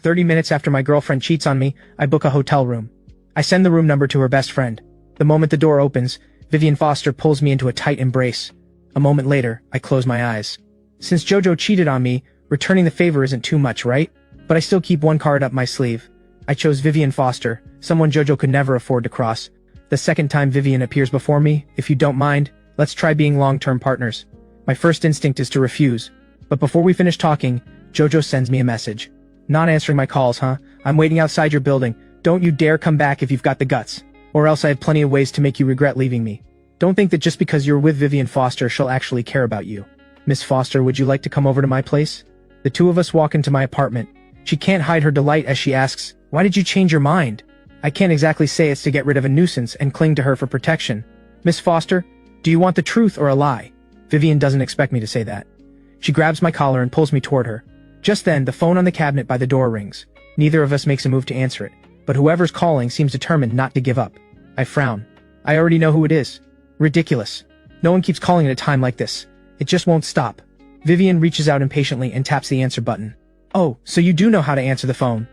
30 minutes after my girlfriend cheats on me, I book a hotel room. I send the room number to her best friend. The moment the door opens, Vivian Foster pulls me into a tight embrace. A moment later, I close my eyes. Since Jojo cheated on me, returning the favor isn't too much, right? But I still keep one card up my sleeve. I chose Vivian Foster, someone Jojo could never afford to cross. The second time Vivian appears before me, if you don't mind, let's try being long-term partners. My first instinct is to refuse. But before we finish talking, Jojo sends me a message. Not answering my calls, huh? I'm waiting outside your building. Don't you dare come back if you've got the guts. Or else I have plenty of ways to make you regret leaving me. Don't think that just because you're with Vivian Foster she'll actually care about you. Miss Foster, would you like to come over to my place? The two of us walk into my apartment. She can't hide her delight as she asks, why did you change your mind? I can't exactly say it's to get rid of a nuisance and cling to her for protection. Miss Foster, do you want the truth or a lie? Vivian doesn't expect me to say that. She grabs my collar and pulls me toward her. Just then, the phone on the cabinet by the door rings. Neither of us makes a move to answer it, but whoever's calling seems determined not to give up. I frown. I already know who it is. Ridiculous. No one keeps calling at a time like this. It just won't stop. Vivian reaches out impatiently and taps the answer button. Oh, so you do know how to answer the phone.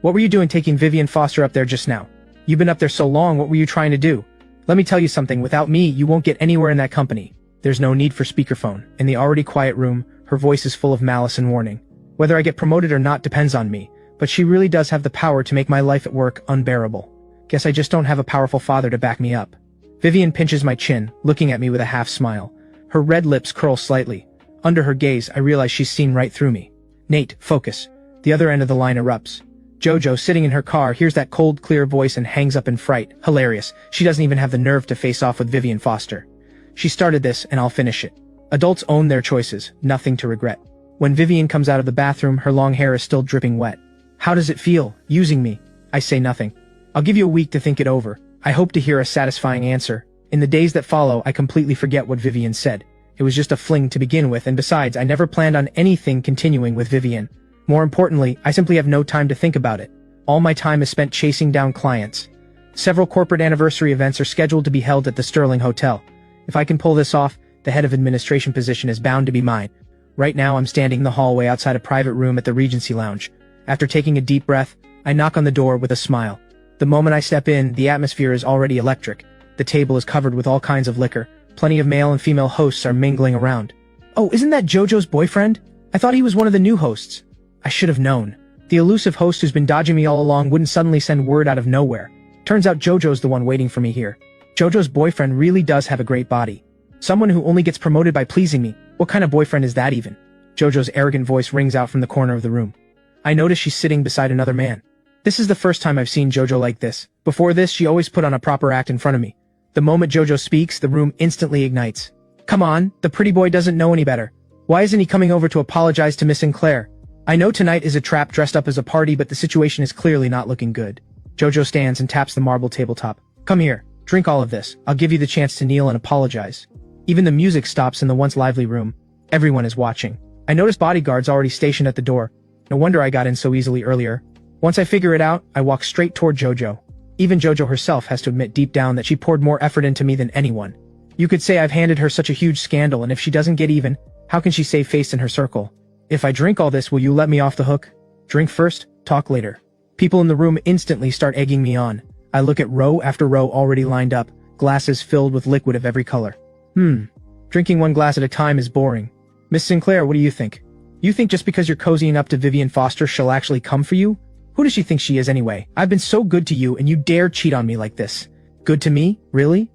What were you doing taking Vivian Foster up there just now? You've been up there so long, what were you trying to do? Let me tell you something, without me, you won't get anywhere in that company. There's no need for speakerphone. In the already quiet room, her voice is full of malice and warning. Whether I get promoted or not depends on me, but she really does have the power to make my life at work unbearable. Guess I just don't have a powerful father to back me up. Vivian pinches my chin, looking at me with a half smile. Her red lips curl slightly. Under her gaze, I realize she's seen right through me. Nate, focus. The other end of the line erupts. Jojo, sitting in her car, hears that cold, clear voice and hangs up in fright. Hilarious. She doesn't even have the nerve to face off with Vivian Foster. She started this, and I'll finish it. Adults own their choices, nothing to regret. When Vivian comes out of the bathroom, her long hair is still dripping wet. How does it feel, using me? I say nothing. I'll give you a week to think it over. I hope to hear a satisfying answer. In the days that follow, I completely forget what Vivian said. It was just a fling to begin with, and besides, I never planned on anything continuing with Vivian. More importantly, I simply have no time to think about it. All my time is spent chasing down clients. Several corporate anniversary events are scheduled to be held at the Sterling Hotel. If I can pull this off, the head of administration position is bound to be mine. Right now, I'm standing in the hallway outside a private room at the Regency Lounge. After taking a deep breath, I knock on the door with a smile. The moment I step in, the atmosphere is already electric. The table is covered with all kinds of liquor. Plenty of male and female hosts are mingling around. Oh, isn't that Jojo's boyfriend? I thought he was one of the new hosts. I should have known. The elusive host who's been dodging me all along wouldn't suddenly send word out of nowhere. Turns out Jojo's the one waiting for me here. Jojo's boyfriend really does have a great body. Someone who only gets promoted by pleasing me. What kind of boyfriend is that even? Jojo's arrogant voice rings out from the corner of the room. I notice she's sitting beside another man. This is the first time I've seen Jojo like this. Before this, she always put on a proper act in front of me. The moment Jojo speaks, the room instantly ignites. Come on, the pretty boy doesn't know any better. Why isn't he coming over to apologize to Miss Sinclair? I know tonight is a trap dressed up as a party, but the situation is clearly not looking good. Jojo stands and taps the marble tabletop. Come here, drink all of this. I'll give you the chance to kneel and apologize. Even the music stops in the once lively room. Everyone is watching. I notice bodyguards already stationed at the door. No wonder I got in so easily earlier. Once I figure it out, I walk straight toward Jojo. Even Jojo herself has to admit deep down that she poured more effort into me than anyone. You could say I've handed her such a huge scandal, and if she doesn't get even, how can she save face in her circle? If I drink all this, will you let me off the hook? Drink first, talk later. People in the room instantly start egging me on. I look at row after row already lined up, glasses filled with liquid of every color. Drinking one glass at a time is boring. Miss Sinclair, what do you think? You think just because you're cozying up to Vivian Foster she'll actually come for you? Who does she think she is anyway? I've been so good to you and you dare cheat on me like this. Good to me? Really?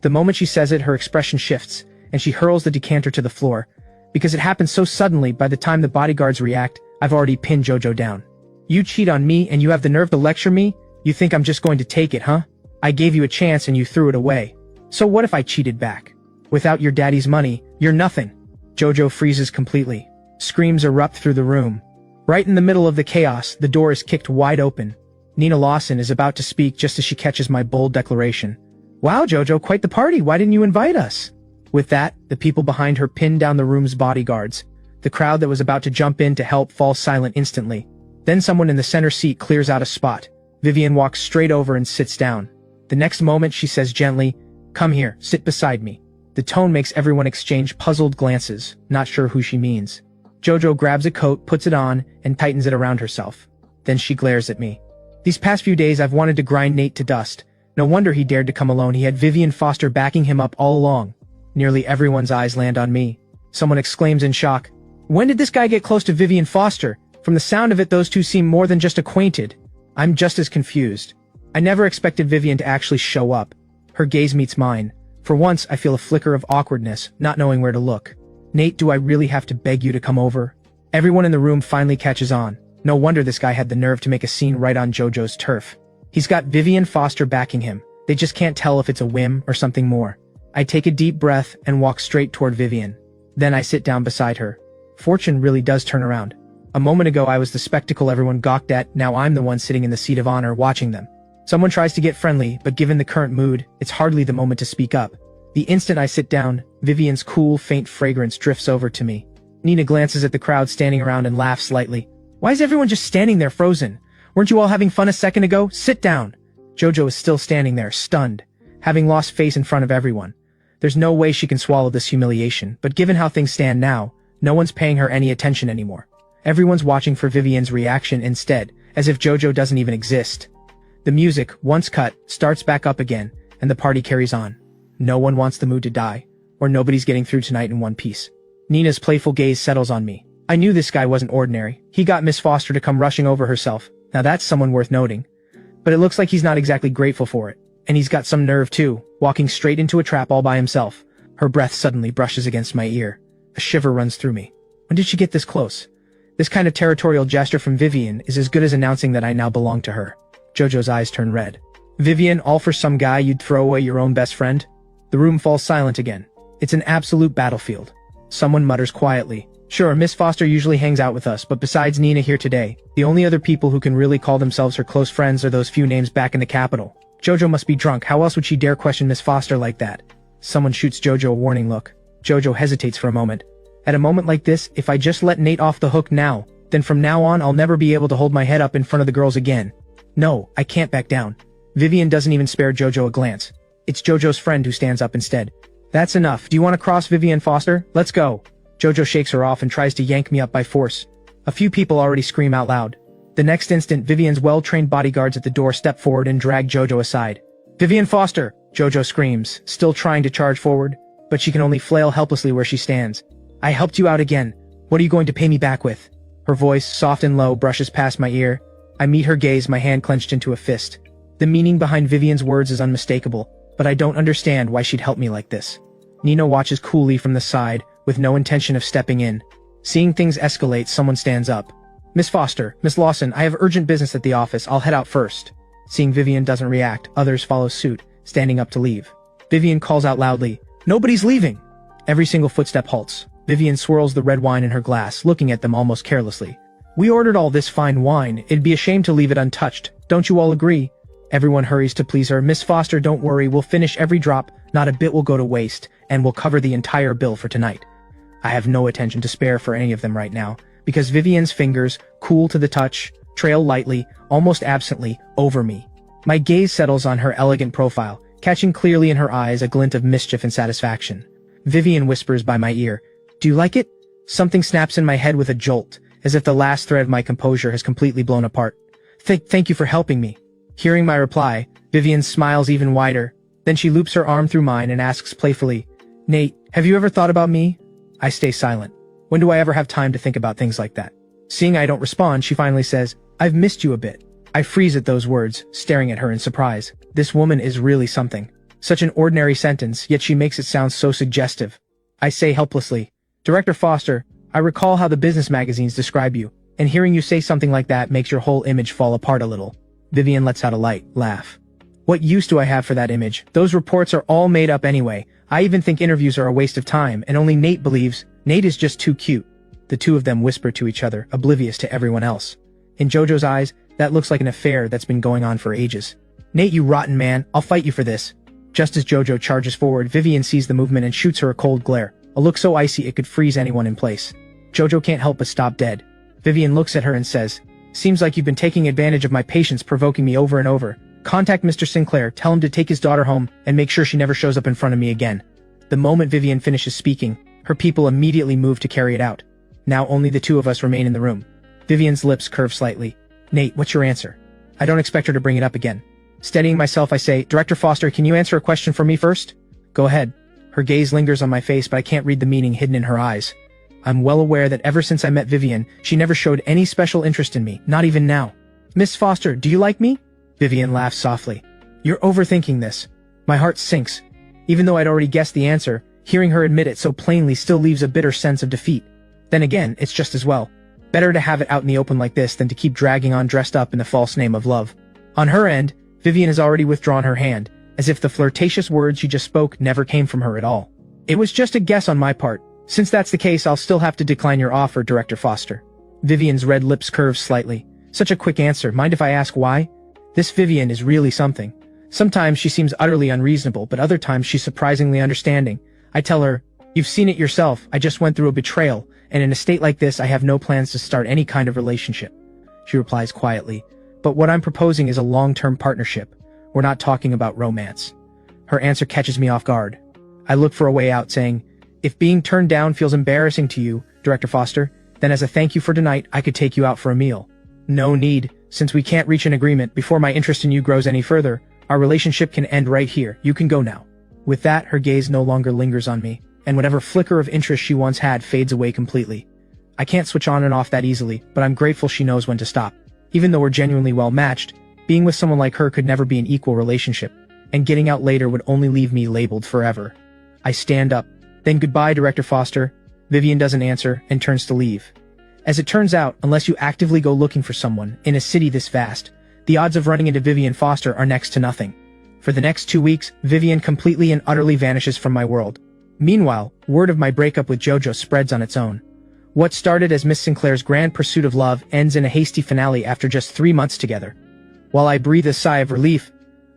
The moment she says it, her expression shifts, and she hurls the decanter to the floor. Because it happens so suddenly, by the time the bodyguards react, I've already pinned Jojo down. You cheat on me and you have the nerve to lecture me? You think I'm just going to take it, huh? I gave you a chance and you threw it away. So what if I cheated back? Without your daddy's money, you're nothing. Jojo freezes completely. Screams erupt through the room. Right in the middle of the chaos, the door is kicked wide open. Nina Lawson is about to speak just as she catches my bold declaration. Wow, Jojo, quite the party. Why didn't you invite us? With that, the people behind her pinned down the room's bodyguards. The crowd that was about to jump in to help falls silent instantly. Then someone in the center seat clears out a spot. Vivian walks straight over and sits down. The next moment, she says gently, "Come here, sit beside me." The tone makes everyone exchange puzzled glances, not sure who she means. Jojo grabs a coat, puts it on, and tightens it around herself. Then she glares at me. These past few days I've wanted to grind Nate to dust. No wonder he dared to come alone. He had Vivian Foster backing him up all along. Nearly everyone's eyes land on me. Someone exclaims in shock. When did this guy get close to Vivian Foster? From the sound of it, those two seem more than just acquainted. I'm just as confused. I never expected Vivian to actually show up. Her gaze meets mine. For once, I feel a flicker of awkwardness, not knowing where to look. Nate, do I really have to beg you to come over? Everyone in the room finally catches on. No wonder this guy had the nerve to make a scene right on JoJo's turf. He's got Vivian Foster backing him. They just can't tell if it's a whim or something more. I take a deep breath and walk straight toward Vivian. Then I sit down beside her. Fortune really does turn around. A moment ago I was the spectacle everyone gawked at, now I'm the one sitting in the seat of honor watching them. Someone tries to get friendly, but given the current mood, it's hardly the moment to speak up. The instant I sit down, Vivian's cool, faint fragrance drifts over to me. Nina glances at the crowd standing around and laughs slightly. Why is everyone just standing there frozen? Weren't you all having fun a second ago? Sit down! JoJo is still standing there, stunned, having lost face in front of everyone. There's no way she can swallow this humiliation, but given how things stand now, no one's paying her any attention anymore. Everyone's watching for Vivian's reaction instead, as if JoJo doesn't even exist. The music, once cut, starts back up again, and the party carries on. No one wants the mood to die, or nobody's getting through tonight in one piece. Nina's playful gaze settles on me. I knew this guy wasn't ordinary. He got Miss Foster to come rushing over herself. Now that's someone worth noting. But it looks like he's not exactly grateful for it. And he's got some nerve too, walking straight into a trap all by himself. Her breath suddenly brushes against my ear. A shiver runs through me. When did she get this close? This kind of territorial gesture from Vivian is as good as announcing that I now belong to her. JoJo's eyes turn red. Vivian, all for some guy you'd throw away your own best friend? The room falls silent again. It's an absolute battlefield. Someone mutters quietly. Sure, Miss Foster usually hangs out with us, but besides Nina here today, the only other people who can really call themselves her close friends are those few names back in the capital. JoJo must be drunk. How else would she dare question Miss Foster like that? Someone shoots JoJo a warning look. JoJo hesitates for a moment. At a moment like this, if I just let Nate off the hook now, then from now on I'll never be able to hold my head up in front of the girls again. No, I can't back down. Vivian doesn't even spare JoJo a glance. It's JoJo's friend who stands up instead. That's enough. Do you want to cross Vivian Foster? Let's go. JoJo shakes her off and tries to yank me up by force. A few people already scream out loud. The next instant, Vivian's well-trained bodyguards at the door step forward and drag JoJo aside. Vivian Foster! JoJo screams, still trying to charge forward, but she can only flail helplessly where she stands. I helped you out again. What are you going to pay me back with? Her voice, soft and low, brushes past my ear. I meet her gaze, my hand clenched into a fist. The meaning behind Vivian's words is unmistakable, but I don't understand why she'd help me like this. Nina watches coolly from the side, with no intention of stepping in. Seeing things escalate, someone stands up. Miss Foster, Miss Lawson, I have urgent business at the office. I'll head out first. Seeing Vivian doesn't react, others follow suit, standing up to leave. Vivian calls out loudly, "Nobody's leaving!" Every single footstep halts. Vivian swirls the red wine in her glass, looking at them almost carelessly. We ordered all this fine wine. It'd be a shame to leave it untouched. Don't you all agree? Everyone hurries to please her. Miss Foster, don't worry. We'll finish every drop. Not a bit will go to waste, and we'll cover the entire bill for tonight. I have no attention to spare for any of them right now, because Vivian's fingers, cool to the touch, trail lightly, almost absently, over me. My gaze settles on her elegant profile, catching clearly in her eyes a glint of mischief and satisfaction. Vivian whispers by my ear, "Do you like it?" Something snaps in my head with a jolt, as if the last thread of my composure has completely blown apart. Thank you for helping me." Hearing my reply, Vivian smiles even wider. Then she loops her arm through mine and asks playfully, "Nate, have you ever thought about me?" I stay silent. When do I ever have time to think about things like that? Seeing I don't respond, she finally says, "I've missed you a bit." I freeze at those words, staring at her in surprise. This woman is really something. Such an ordinary sentence, yet she makes it sound so suggestive. I say helplessly, "Director Foster, I recall how the business magazines describe you, and hearing you say something like that makes your whole image fall apart a little." Vivian lets out a light laugh. What use do I have for that image? Those reports are all made up anyway. I even think interviews are a waste of time, and only Nate believes Nate is just too cute. The two of them whisper to each other, oblivious to everyone else. In JoJo's eyes, that looks like an affair that's been going on for ages. "Nate, you rotten man, I'll fight you for this." Just as JoJo charges forward, Vivian sees the movement and shoots her a cold glare, a look so icy it could freeze anyone in place. JoJo can't help but stop dead. Vivian looks at her and says, "Seems like you've been taking advantage of my patience, provoking me over and over. Contact Mr. Sinclair, tell him to take his daughter home, and make sure she never shows up in front of me again." The moment Vivian finishes speaking, her people immediately move to carry it out. Now only the two of us remain in the room. Vivian's lips curve slightly. Nate, what's your answer? I don't expect her to bring it up again. Steadying myself, I say, Director Foster, can you answer a question for me first? Go ahead. Her gaze lingers on my face, but I can't read the meaning hidden in her eyes. I'm well aware that ever since I met Vivian, she never showed any special interest in me, not even now. Miss Foster, do you like me? Vivian laughs softly. You're overthinking this. My heart sinks. Even though I'd already guessed the answer, hearing her admit it so plainly still leaves a bitter sense of defeat. Then again, it's just as well. Better to have it out in the open like this than to keep dragging on dressed up in the false name of love. On her end, Vivian has already withdrawn her hand, as if the flirtatious words she just spoke never came from her at all. It was just a guess on my part. Since that's the case, I'll still have to decline your offer, Director Foster. Vivian's red lips curve slightly. Such a quick answer. Mind if I ask why? This Vivian is really something. Sometimes she seems utterly unreasonable, but other times she's surprisingly understanding. I tell her, you've seen it yourself, I just went through a betrayal, and in a state like this I have no plans to start any kind of relationship. She replies quietly, but what I'm proposing is a long-term partnership. We're not talking about romance. Her answer catches me off guard. I look for a way out, saying, if being turned down feels embarrassing to you, Director Foster, then as a thank you for tonight, I could take you out for a meal. No need, since we can't reach an agreement before my interest in you grows any further. Our relationship can end right here. You can go now. With that, her gaze no longer lingers on me, and whatever flicker of interest she once had fades away completely. I can't switch on and off that easily, but I'm grateful she knows when to stop. Even though we're genuinely well matched, being with someone like her could never be an equal relationship, and getting out later would only leave me labeled forever. I stand up. Then goodbye, Director Foster. Vivian doesn't answer and turns to leave. As it turns out, unless you actively go looking for someone in a city this vast, the odds of running into Vivian Foster are next to nothing. For the next 2 weeks, Vivian completely and utterly vanishes from my world. Meanwhile, word of my breakup with Jojo spreads on its own. What started as Miss Sinclair's grand pursuit of love ends in a hasty finale after just 3 months together. While I breathe a sigh of relief,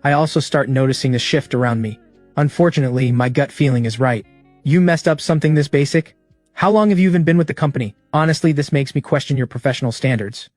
I also start noticing a shift around me. Unfortunately, my gut feeling is right. You messed up something this basic? How long have you even been with the company? Honestly, this makes me question your professional standards.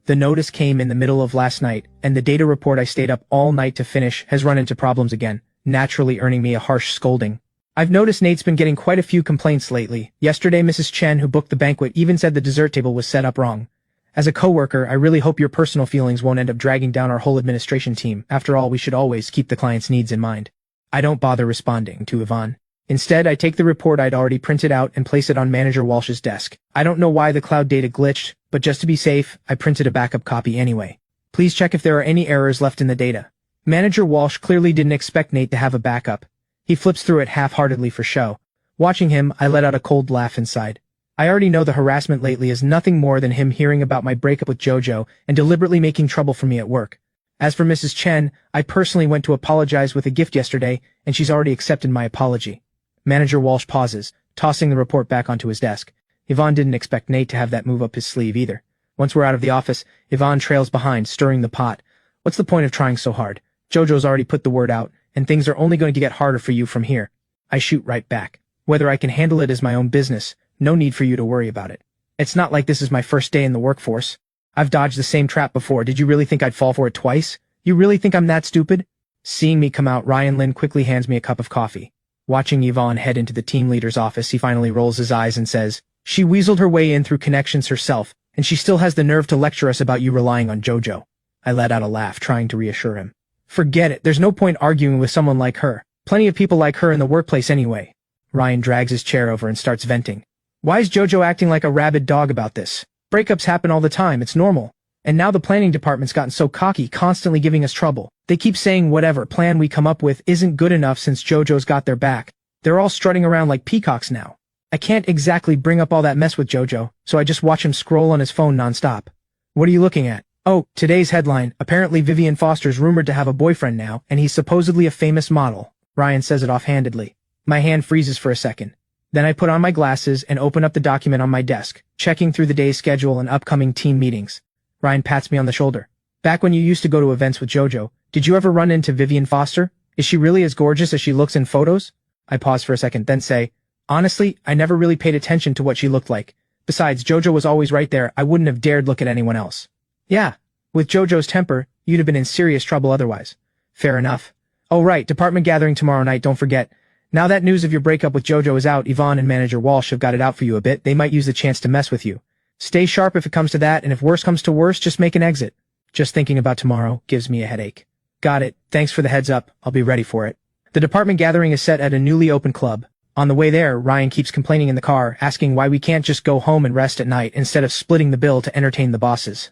The notice came in the middle of last night, and the data report I stayed up all night to finish has run into problems again, naturally earning me a harsh scolding. I've noticed Nate's been getting quite a few complaints lately. Yesterday, Mrs. Chen, who booked the banquet, even said the dessert table was set up wrong. As a coworker, I really hope your personal feelings won't end up dragging down our whole administration team. After all, we should always keep the client's needs in mind. I don't bother responding to Yvonne. Instead, I take the report I'd already printed out and place it on Manager Walsh's desk. I don't know why the cloud data glitched, but just to be safe, I printed a backup copy anyway. Please check if there are any errors left in the data. Manager Walsh clearly didn't expect Nate to have a backup. He flips through it half-heartedly for show. Watching him, I let out a cold laugh inside. I already know the harassment lately is nothing more than him hearing about my breakup with Jojo and deliberately making trouble for me at work. As for Mrs. Chen, I personally went to apologize with a gift yesterday, and she's already accepted my apology. Manager Walsh pauses, tossing the report back onto his desk. Yvonne didn't expect Nate to have that move up his sleeve either. Once we're out of the office, Yvonne trails behind, stirring the pot. What's the point of trying so hard? Jojo's already put the word out, and things are only going to get harder for you from here. I shoot right back. Whether I can handle it is my own business. No need for you to worry about it. It's not like this is my first day in the workforce. I've dodged the same trap before. Did you really think I'd fall for it twice? You really think I'm that stupid? Seeing me come out, Ryan Lin quickly hands me a cup of coffee. Watching Yvonne head into the team leader's office, he finally rolls his eyes and says, she weaseled her way in through connections herself, and she still has the nerve to lecture us about you relying on Jojo. I let out a laugh, trying to reassure him. Forget it, there's no point arguing with someone like her. Plenty of people like her in the workplace anyway. Ryan drags his chair over and starts venting. Why is Jojo acting like a rabid dog about this? Breakups happen all the time, it's normal. And now the planning department's gotten so cocky, constantly giving us trouble. They keep saying whatever plan we come up with isn't good enough since Jojo's got their back. They're all strutting around like peacocks now. I can't exactly bring up all that mess with Jojo, so I just watch him scroll on his phone nonstop. What are you looking at? Oh, today's headline. Apparently Vivian Foster's rumored to have a boyfriend now, and he's supposedly a famous model. Ryan says it offhandedly. My hand freezes for a second. Then I put on my glasses and open up the document on my desk, checking through the day's schedule and upcoming team meetings. Ryan pats me on the shoulder. Back when you used to go to events with Jojo, did you ever run into Vivian Foster? Is she really as gorgeous as she looks in photos? I pause for a second, then say, honestly, I never really paid attention to what she looked like. Besides, Jojo was always right there. I wouldn't have dared look at anyone else. Yeah, with Jojo's temper, you'd have been in serious trouble otherwise. Fair enough. Oh right, department gathering tomorrow night, don't forget. Now that news of your breakup with Jojo is out, Yvonne and Manager Walsh have got it out for you a bit. They might use the chance to mess with you. Stay sharp if it comes to that, and if worse comes to worse, just make an exit. Just thinking about tomorrow gives me a headache. Got it. Thanks for the heads up. I'll be ready for it. The department gathering is set at a newly opened club. On the way there, Ryan keeps complaining in the car, asking why we can't just go home and rest at night instead of splitting the bill to entertain the bosses.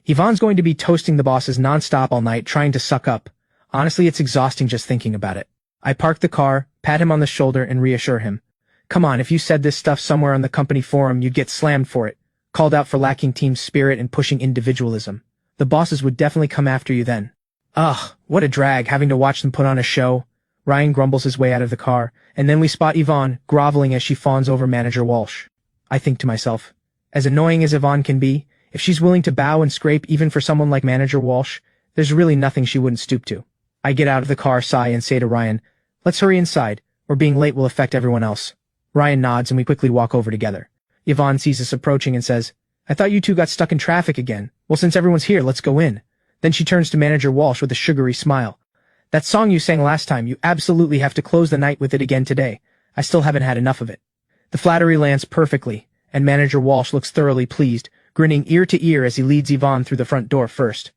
Yvonne's going to be toasting the bosses non-stop all night, trying to suck up. Honestly, it's exhausting just thinking about it. I park the car, pat him on the shoulder, and reassure him. Come on, if you said this stuff somewhere on the company forum, you'd get slammed for it. Called out for lacking team spirit and pushing individualism. The bosses would definitely come after you then. Ugh, what a drag having to watch them put on a show. Ryan grumbles his way out of the car, and then we spot Yvonne groveling as she fawns over Manager Walsh. I think to myself, as annoying as Yvonne can be, if she's willing to bow and scrape even for someone like Manager Walsh, there's really nothing she wouldn't stoop to. I get out of the car, sigh, and say to Ryan, let's hurry inside, or being late will affect everyone else. Ryan nods and we quickly walk over together. Yvonne sees us approaching and says, I thought you two got stuck in traffic again. Well, since everyone's here, let's go in. Then she turns to Manager Walsh with a sugary smile. That song you sang last time, you absolutely have to close the night with it again today. I still haven't had enough of it. The flattery lands perfectly, and Manager Walsh looks thoroughly pleased, grinning ear to ear as he leads Yvonne through the front door first.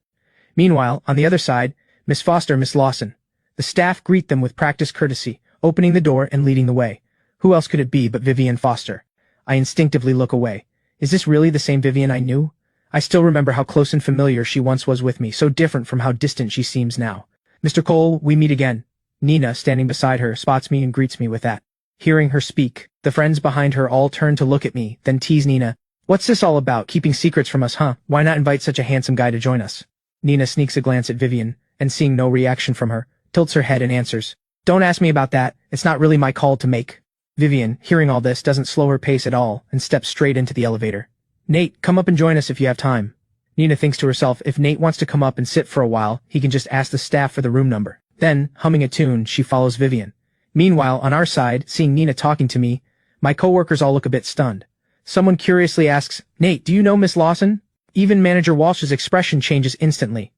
Meanwhile, on the other side, Miss Foster, Miss Lawson. The staff greet them with practiced courtesy, opening the door and leading the way. Who else could it be but Vivian Foster? I instinctively look away. Is this really the same Vivian I knew? I still remember how close and familiar she once was with me, so different from how distant she seems now. Mr. Cole, we meet again. Nina, standing beside her, spots me and greets me with that. Hearing her speak, the friends behind her all turn to look at me, then tease Nina. What's this all about, keeping secrets from us, huh? Why not invite such a handsome guy to join us? Nina sneaks a glance at Vivian, and seeing no reaction from her, tilts her head and answers. Don't ask me about that, it's not really my call to make. Vivian, hearing all this, doesn't slow her pace at all, and steps straight into the elevator. Nate, come up and join us if you have time. Nina thinks to herself, if Nate wants to come up and sit for a while, he can just ask the staff for the room number. Then, humming a tune, she follows Vivian. Meanwhile, on our side, seeing Nina talking to me, my coworkers all look a bit stunned. Someone curiously asks, Nate, do you know Miss Lawson? Even Manager Walsh's expression changes instantly.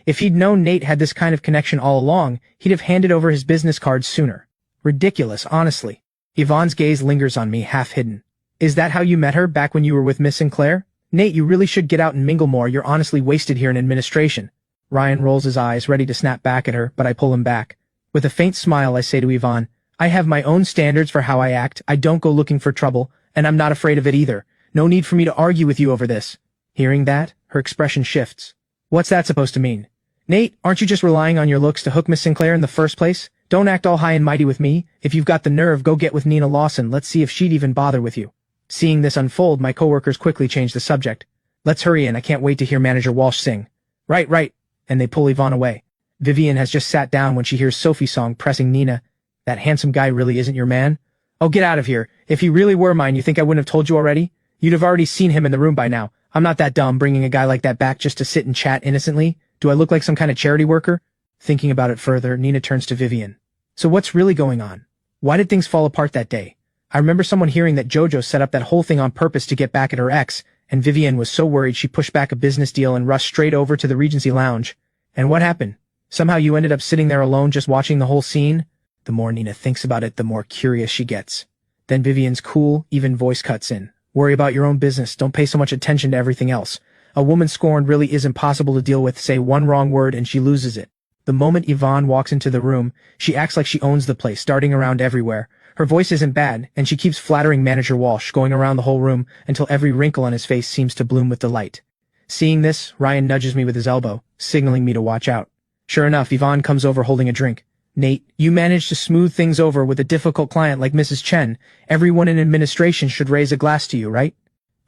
If he'd known Nate had this kind of connection all along, he'd have handed over his business cards sooner. Ridiculous, honestly. Yvonne's gaze lingers on me, half hidden. Is that how you met her back when you were with Miss Sinclair? Nate, you really should get out and mingle more, you're honestly wasted here in administration. Ryan rolls his eyes, ready to snap back at her, but I pull him back. With a faint smile, I say to Yvonne, I have my own standards for how I act, I don't go looking for trouble, and I'm not afraid of it either. No need for me to argue with you over this. Hearing that, her expression shifts. What's that supposed to mean? Nate, aren't you just relying on your looks to hook Miss Sinclair in the first place? Don't act all high and mighty with me. If you've got the nerve, go get with Nina Lawson, let's see if she'd even bother with you. Seeing this unfold, my coworkers quickly change the subject. Let's hurry in, I can't wait to hear Manager Walsh sing. Right, and they pull Yvonne away. Vivian has just sat down when she hears Sophie's song pressing Nina. That handsome guy really isn't your man? Oh, get out of here. If he really were mine, you think I wouldn't have told you already? You'd have already seen him in the room by now. I'm not that dumb bringing a guy like that back just to sit and chat innocently. Do I look like some kind of charity worker? Thinking about it further, Nina turns to Vivian. So what's really going on? Why did things fall apart that day? I remember someone hearing that JoJo set up that whole thing on purpose to get back at her ex, and Vivian was so worried she pushed back a business deal and rushed straight over to the Regency Lounge. And what happened? Somehow you ended up sitting there alone just watching the whole scene? The more Nina thinks about it, the more curious she gets. Then Vivian's cool, even voice cuts in. Worry about your own business, don't pay so much attention to everything else. A woman scorned really is impossible to deal with, say one wrong word and she loses it. The moment Yvonne walks into the room, she acts like she owns the place, darting around everywhere. Her voice isn't bad, and she keeps flattering Manager Walsh, going around the whole room until every wrinkle on his face seems to bloom with delight. Seeing this, Ryan nudges me with his elbow, signaling me to watch out. Sure enough, Yvonne comes over holding a drink. Nate, you managed to smooth things over with a difficult client like Mrs. Chen. Everyone in administration should raise a glass to you, right?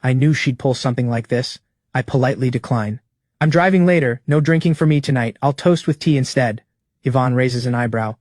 I knew she'd pull something like this. I politely decline. I'm driving later, no drinking for me tonight, I'll toast with tea instead. Yvonne raises an eyebrow.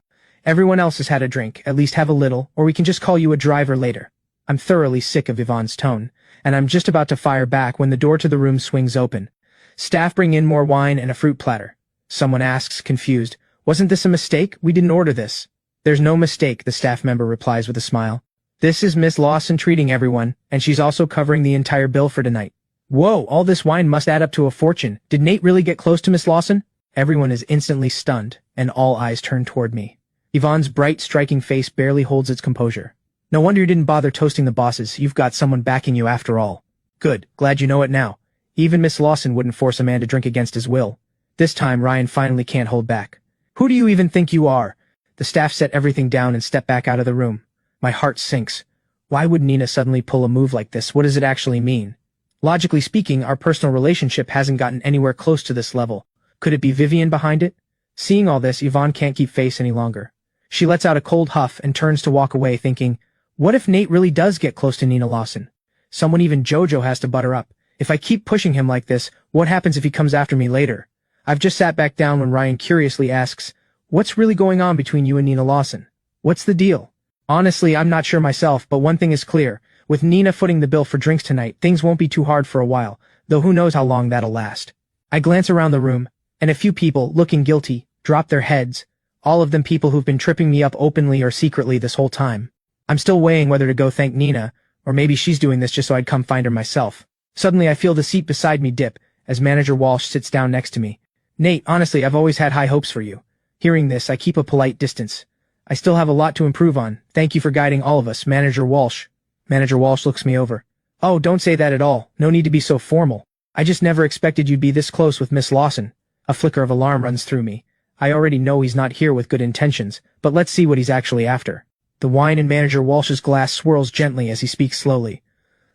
Everyone else has had a drink, at least have a little, or we can just call you a driver later. I'm thoroughly sick of Yvonne's tone, and I'm just about to fire back when the door to the room swings open. Staff bring in more wine and a fruit platter. Someone asks, confused, wasn't this a mistake? We didn't order this. There's no mistake, the staff member replies with a smile. This is Miss Lawson treating everyone, and she's also covering the entire bill for tonight. Whoa, all this wine must add up to a fortune. Did Nate really get close to Miss Lawson? Everyone is instantly stunned, and all eyes turn toward me. Yvonne's bright, striking face barely holds its composure. No wonder you didn't bother toasting the bosses, you've got someone backing you after all. Good, glad you know it now. Even Miss Lawson wouldn't force a man to drink against his will. This time Ryan finally can't hold back. Who do you even think you are? The staff set everything down and stepped back out of the room. My heart sinks. Why would Nina suddenly pull a move like this? What does it actually mean? Logically speaking, our personal relationship hasn't gotten anywhere close to this level. Could it be Vivian behind it? Seeing all this, Yvonne can't keep face any longer. She lets out a cold huff and turns to walk away, thinking, what if Nate really does get close to Nina Lawson? Someone even Jojo has to butter up. If I keep pushing him like this, what happens if he comes after me later? I've just sat back down when Ryan curiously asks, what's really going on between you and Nina Lawson? What's the deal? Honestly, I'm not sure myself, but one thing is clear. With Nina footing the bill for drinks tonight, things won't be too hard for a while, though who knows how long that'll last. I glance around the room, and a few people, looking guilty, drop their heads, all of them people who've been tripping me up openly or secretly this whole time. I'm still weighing whether to go thank Nina, or maybe she's doing this just so I'd come find her myself. Suddenly I feel the seat beside me dip, as Manager Walsh sits down next to me. Nate, honestly, I've always had high hopes for you. Hearing this, I keep a polite distance. I still have a lot to improve on. Thank you for guiding all of us, Manager Walsh. Manager Walsh looks me over. Oh, don't say that at all. No need to be so formal. I just never expected you'd be this close with Miss Lawson. A flicker of alarm runs through me. I already know he's not here with good intentions, but let's see what he's actually after. The wine in Manager Walsh's glass swirls gently as he speaks slowly.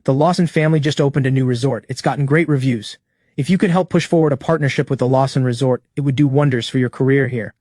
The Lawson family just opened a new resort. It's gotten great reviews. If you could help push forward a partnership with the Lawson Resort, it would do wonders for your career here.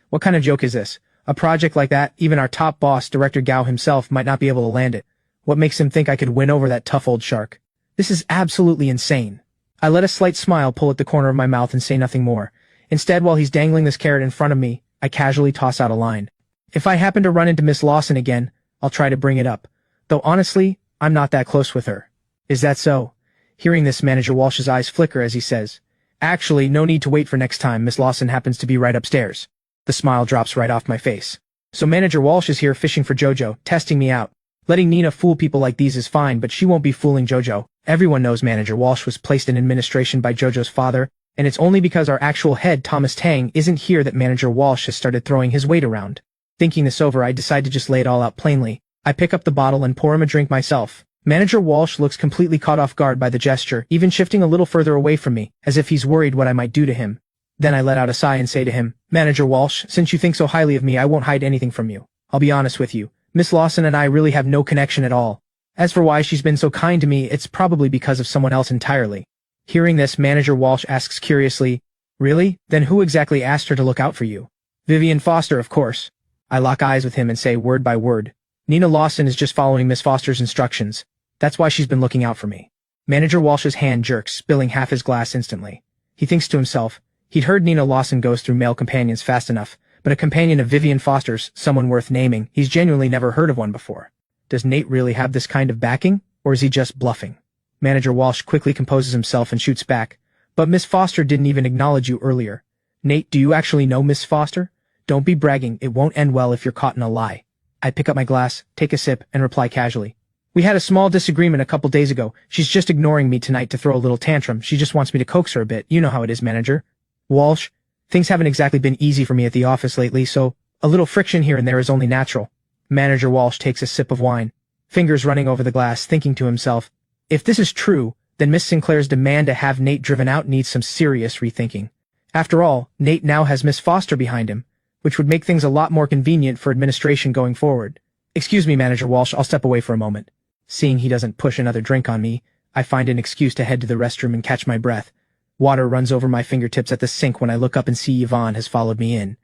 What kind of joke is this? A project like that, even our top boss, Director Gao himself, might not be able to land it. What makes him think I could win over that tough old shark? This is absolutely insane. I let a slight smile pull at the corner of my mouth and say nothing more. Instead, while he's dangling this carrot in front of me, I casually toss out a line. If I happen to run into Miss Lawson again, I'll try to bring it up. Though honestly, I'm not that close with her. Is that so? Hearing this, Manager Walsh's eyes flicker as he says, actually, no need to wait for next time. Miss Lawson happens to be right upstairs. The smile drops right off my face. So Manager Walsh is here fishing for Jojo, testing me out. Letting Nina fool people like these is fine, but she won't be fooling Jojo. Everyone knows Manager Walsh was placed in administration by Jojo's father, and it's only because our actual head, Thomas Tang, isn't here that Manager Walsh has started throwing his weight around. Thinking this over, I decide to just lay it all out plainly. I pick up the bottle and pour him a drink myself. Manager Walsh looks completely caught off guard by the gesture, even shifting a little further away from me, as if he's worried what I might do to him. Then I let out a sigh and say to him, Manager Walsh, since you think so highly of me, I won't hide anything from you. I'll be honest with you. Miss Lawson and I really have no connection at all. As for why she's been so kind to me, it's probably because of someone else entirely. Hearing this, Manager Walsh asks curiously, really? Then who exactly asked her to look out for you? Vivian Foster, of course. I lock eyes with him and say word by word, Nina Lawson is just following Miss Foster's instructions. That's why she's been looking out for me. Manager Walsh's hand jerks, spilling half his glass instantly. He thinks to himself, he'd heard Nina Lawson goes through male companions fast enough, but a companion of Vivian Foster's, someone worth naming, he's genuinely never heard of one before. Does Nate really have this kind of backing, or is he just bluffing? Manager Walsh quickly composes himself and shoots back. But Miss Foster didn't even acknowledge you earlier. Nate, do you actually know Miss Foster? Don't be bragging, it won't end well if you're caught in a lie. I pick up my glass, take a sip, and reply casually. We had a small disagreement a couple days ago. She's just ignoring me tonight to throw a little tantrum. She just wants me to coax her a bit. You know how it is, Manager. Walsh, things haven't exactly been easy for me at the office lately, so a little friction here and there is only natural. Manager Walsh takes a sip of wine, fingers running over the glass, thinking to himself, if this is true, then Miss Sinclair's demand to have Nate driven out needs some serious rethinking. After all, Nate now has Miss Foster behind him, which would make things a lot more convenient for administration going forward. Excuse me, Manager Walsh, I'll step away for a moment. Seeing he doesn't push another drink on me, I find an excuse to head to the restroom and catch my breath. Water runs over my fingertips at the sink when I look up and see Yvonne has followed me in.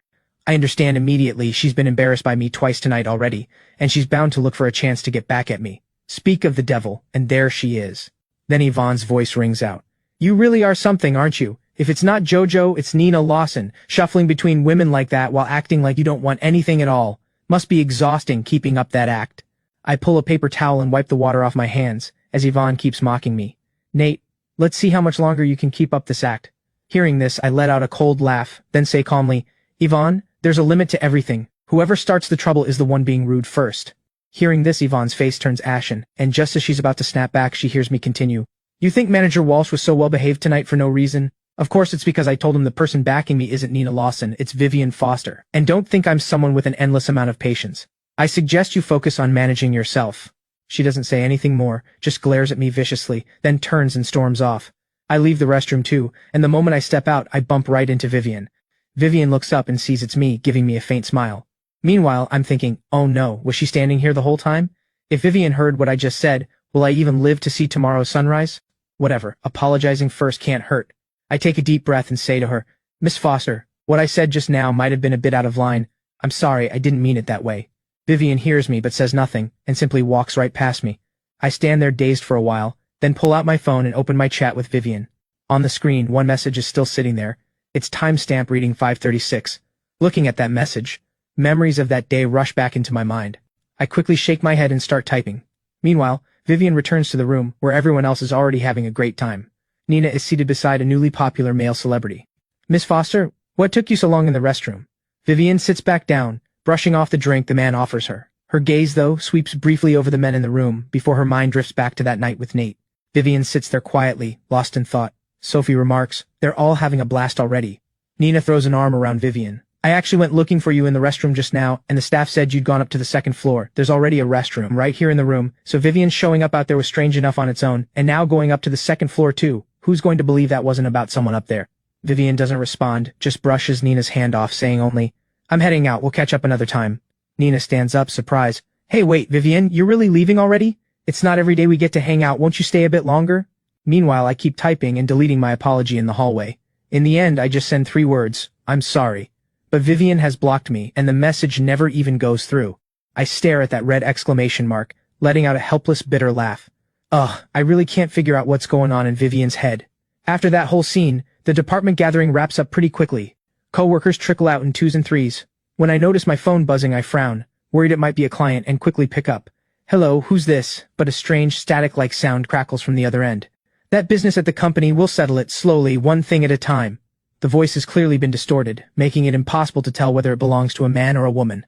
I understand immediately she's been embarrassed by me twice tonight already, and she's bound to look for a chance to get back at me. Speak of the devil, and there she is. Then Yvonne's voice rings out. You really are something, aren't you? If it's not Jojo, it's Nina Lawson, shuffling between women like that while acting like you don't want anything at all. Must be exhausting keeping up that act. I pull a paper towel and wipe the water off my hands, as Yvonne keeps mocking me. Nate, let's see how much longer you can keep up this act. Hearing this, I let out a cold laugh, then say calmly, Yvonne, there's a limit to everything. Whoever starts the trouble is the one being rude first. Hearing this, Yvonne's face turns ashen, and just as she's about to snap back, she hears me continue. You think Manager Walsh was so well behaved tonight for no reason? Of course it's because I told him the person backing me isn't Nina Lawson, it's Vivian Foster. And don't think I'm someone with an endless amount of patience. I suggest you focus on managing yourself. She doesn't say anything more, just glares at me viciously, then turns and storms off. I leave the restroom too, and the moment I step out, I bump right into Vivian. Vivian looks up and sees it's me, giving me a faint smile. Meanwhile, I'm thinking, oh no, was she standing here the whole time? If Vivian heard what I just said, will I even live to see tomorrow's sunrise? Whatever, apologizing first can't hurt. I take a deep breath and say to her, Miss Foster, what I said just now might have been a bit out of line. I'm sorry, I didn't mean it that way. Vivian hears me but says nothing, and simply walks right past me. I stand there dazed for a while, then pull out my phone and open my chat with Vivian. On the screen, one message is still sitting there. It's timestamp reading 5:36. Looking at that message, memories of that day rush back into my mind. I quickly shake my head and start typing. Meanwhile, Vivian returns to the room, where everyone else is already having a great time. Nina is seated beside a newly popular male celebrity. Miss Foster, what took you so long in the restroom? Vivian sits back down, brushing off the drink the man offers her. Her gaze, though, sweeps briefly over the men in the room before her mind drifts back to that night with Nate. Vivian sits there quietly, lost in thought. Sophie remarks, they're all having a blast already. Nina throws an arm around Vivian. I actually went looking for you in the restroom just now, and the staff said you'd gone up to the second floor. There's already a restroom right here in the room, so Vivian showing up out there was strange enough on its own, and now going up to the second floor too. Who's going to believe that wasn't about someone up there? Vivian doesn't respond, just brushes Nina's hand off, saying only, I'm heading out, we'll catch up another time. Nina stands up, surprised. Hey wait, Vivian, you're really leaving already? It's not every day we get to hang out, won't you stay a bit longer? Meanwhile, I keep typing and deleting my apology in the hallway. In the end, I just send 3 words, I'm sorry. But Vivian has blocked me, and the message never even goes through. I stare at that red exclamation mark, letting out a helpless, bitter laugh. Ugh, I really can't figure out what's going on in Vivian's head. After that whole scene, the department gathering wraps up pretty quickly. Co-workers trickle out in 2s and 3s. When I notice my phone buzzing, I frown, worried it might be a client, and quickly pick up. Hello, who's this? But a strange, static-like sound crackles from the other end. That business at the company, we'll settle it slowly, one thing at a time. The voice has clearly been distorted, making it impossible to tell whether it belongs to a man or a woman.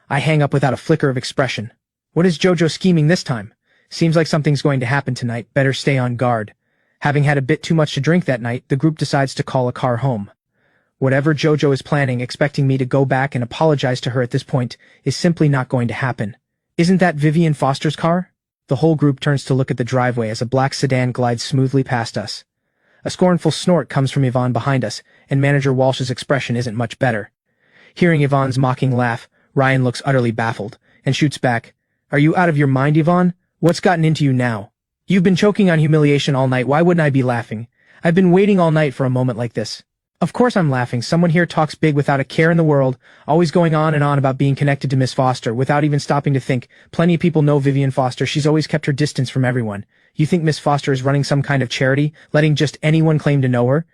I hang up without a flicker of expression. What is Jojo scheming this time? Seems like something's going to happen tonight, better stay on guard. Having had a bit too much to drink that night, the group decides to call a car home. Whatever Jojo is planning, expecting me to go back and apologize to her at this point, is simply not going to happen. Isn't that Vivian Foster's car? The whole group turns to look at the driveway as a black sedan glides smoothly past us. A scornful snort comes from Yvonne behind us, and Manager Walsh's expression isn't much better. Hearing Yvonne's mocking laugh, Ryan looks utterly baffled, and shoots back, Are you out of your mind, Yvonne? What's gotten into you now? You've been choking on humiliation all night, why wouldn't I be laughing? I've been waiting all night for a moment like this. Of course I'm laughing, someone here talks big without a care in the world, always going on and on about being connected to Miss Foster, without even stopping to think. Plenty of people know Vivian Foster, she's always kept her distance from everyone. You think Miss Foster is running some kind of charity, letting just anyone claim to know her?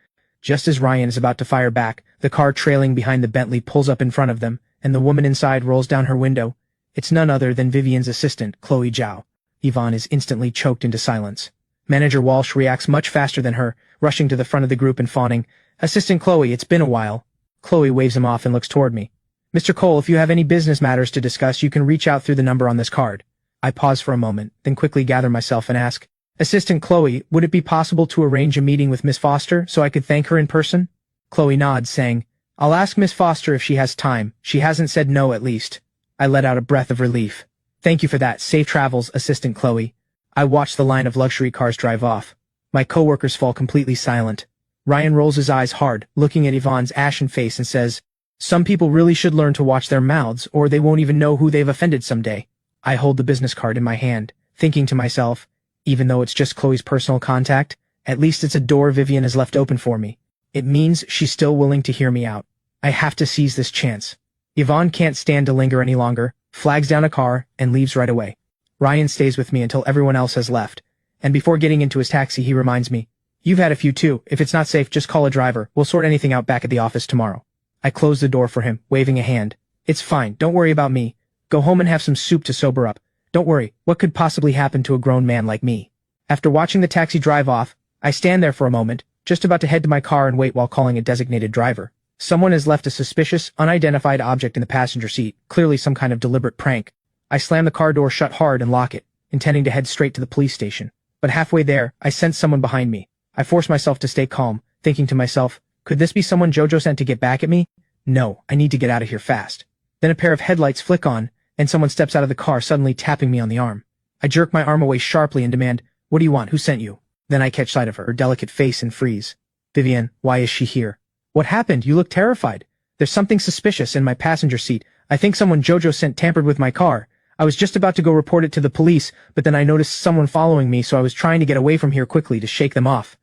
Just as Ryan is about to fire back, the car trailing behind the Bentley pulls up in front of them, and the woman inside rolls down her window. It's none other than Vivian's assistant, Chloe Zhao. Yvonne is instantly choked into silence. Manager Walsh reacts much faster than her, rushing to the front of the group and fawning, Assistant Chloe, it's been a while. Chloe waves him off and looks toward me. Mr. Cole, if you have any business matters to discuss, you can reach out through the number on this card. I pause for a moment, then quickly gather myself and ask, Assistant Chloe, would it be possible to arrange a meeting with Miss Foster so I could thank her in person? Chloe nods, saying, I'll ask Miss Foster if she has time. She hasn't said no, at least. I let out a breath of relief. Thank you for that. Safe travels, Assistant Chloe. I watch the line of luxury cars drive off. My coworkers fall completely silent. Ryan rolls his eyes hard, looking at Yvonne's ashen face and says, Some people really should learn to watch their mouths, or they won't even know who they've offended someday. I hold the business card in my hand, thinking to myself, even though it's just Chloe's personal contact, at least it's a door Vivian has left open for me. It means she's still willing to hear me out. I have to seize this chance. Yvonne can't stand to linger any longer, flags down a car, and leaves right away. Ryan stays with me until everyone else has left, and before getting into his taxi he reminds me, You've had a few too. If it's not safe, just call a driver. We'll sort anything out back at the office tomorrow. I close the door for him, waving a hand. It's fine. Don't worry about me. Go home and have some soup to sober up. Don't worry. What could possibly happen to a grown man like me? After watching the taxi drive off, I stand there for a moment, just about to head to my car and wait while calling a designated driver. Someone has left a suspicious, unidentified object in the passenger seat, clearly some kind of deliberate prank. I slam the car door shut hard and lock it, intending to head straight to the police station. But halfway there, I sense someone behind me. I force myself to stay calm, thinking to myself, could this be someone Jojo sent to get back at me? No, I need to get out of here fast. Then a pair of headlights flick on, and someone steps out of the car, suddenly tapping me on the arm. I jerk my arm away sharply and demand, What do you want? Who sent you? Then I catch sight of her delicate face and freeze. Vivian, why is she here? What happened? You look terrified. There's something suspicious in my passenger seat. I think someone Jojo sent tampered with my car. I was just about to go report it to the police, but then I noticed someone following me, so I was trying to get away from here quickly to shake them off.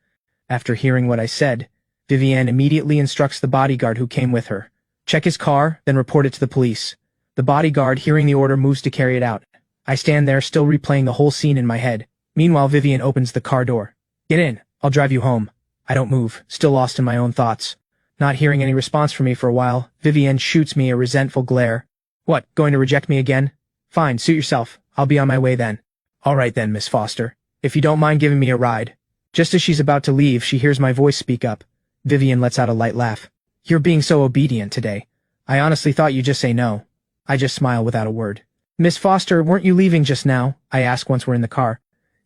After hearing what I said, Vivian immediately instructs the bodyguard who came with her. Check his car, then report it to the police. The bodyguard, hearing the order, moves to carry it out. I stand there, still replaying the whole scene in my head. Meanwhile, Vivian opens the car door. Get in. I'll drive you home. I don't move, still lost in my own thoughts. Not hearing any response from me for a while, Vivian shoots me a resentful glare. What, going to reject me again? Fine, suit yourself. I'll be on my way then. All right then, Miss Foster. If you don't mind giving me a ride. Just as she's about to leave, she hears my voice speak up. Vivian lets out a light laugh. You're being so obedient today. I honestly thought you'd just say no. I just smile without a word. Miss Foster, weren't you leaving just now? I ask once we're in the car.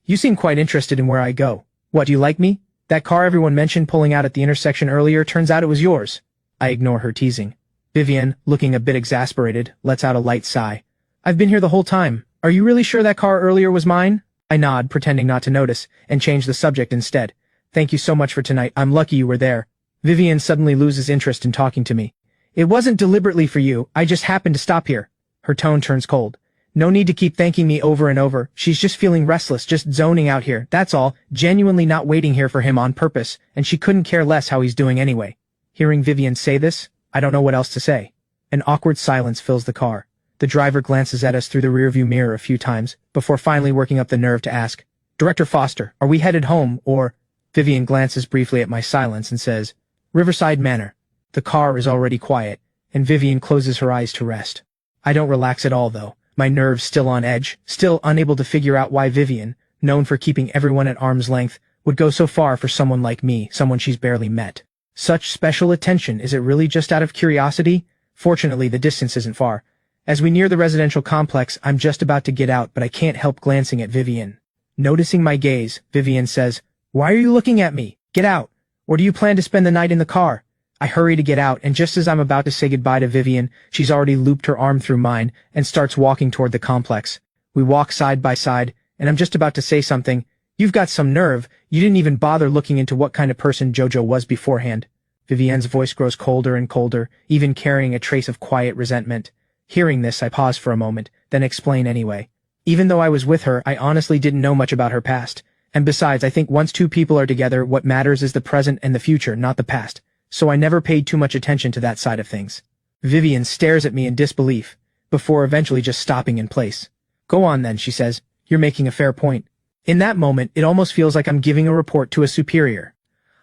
You seem quite interested in where I go. What, do you like me? That car everyone mentioned pulling out at the intersection earlier, turns out it was yours. I ignore her teasing. Vivian, looking a bit exasperated, lets out a light sigh. I've been here the whole time. Are you really sure that car earlier was mine? I nod, pretending not to notice, and change the subject instead. Thank you so much for tonight. I'm lucky you were there. Vivian suddenly loses interest in talking to me. It wasn't deliberately for you. I just happened to stop here. Her tone turns cold. No need to keep thanking me over and over. She's just feeling restless, just zoning out here. That's all. Genuinely not waiting here for him on purpose, and she couldn't care less how he's doing anyway. Hearing Vivian say this, I don't know what else to say. An awkward silence fills the car. The driver glances at us through the rearview mirror a few times, before finally working up the nerve to ask, Director Foster, are we headed home, or... Vivian glances briefly at my silence and says, Riverside Manor. The car is already quiet, and Vivian closes her eyes to rest. I don't relax at all, though. My nerves still on edge, still unable to figure out why Vivian, known for keeping everyone at arm's length, would go so far for someone like me, someone she's barely met. Such special attention, is it really just out of curiosity? Fortunately, the distance isn't far. As we near the residential complex, I'm just about to get out, but I can't help glancing at Vivian. Noticing my gaze, Vivian says, Why are you looking at me? Get out. Or do you plan to spend the night in the car? I hurry to get out, and just as I'm about to say goodbye to Vivian, she's already looped her arm through mine and starts walking toward the complex. We walk side by side, and I'm just about to say something. You've got some nerve. You didn't even bother looking into what kind of person Jojo was beforehand. Vivian's voice grows colder and colder, even carrying a trace of quiet resentment. Hearing this, I pause for a moment, then explain anyway. Even though I was with her, I honestly didn't know much about her past. And besides, I think once two people are together, what matters is the present and the future, not the past. So I never paid too much attention to that side of things. Vivian stares at me in disbelief, before eventually just stopping in place. Go on then, she says. You're making a fair point. In that moment, it almost feels like I'm giving a report to a superior.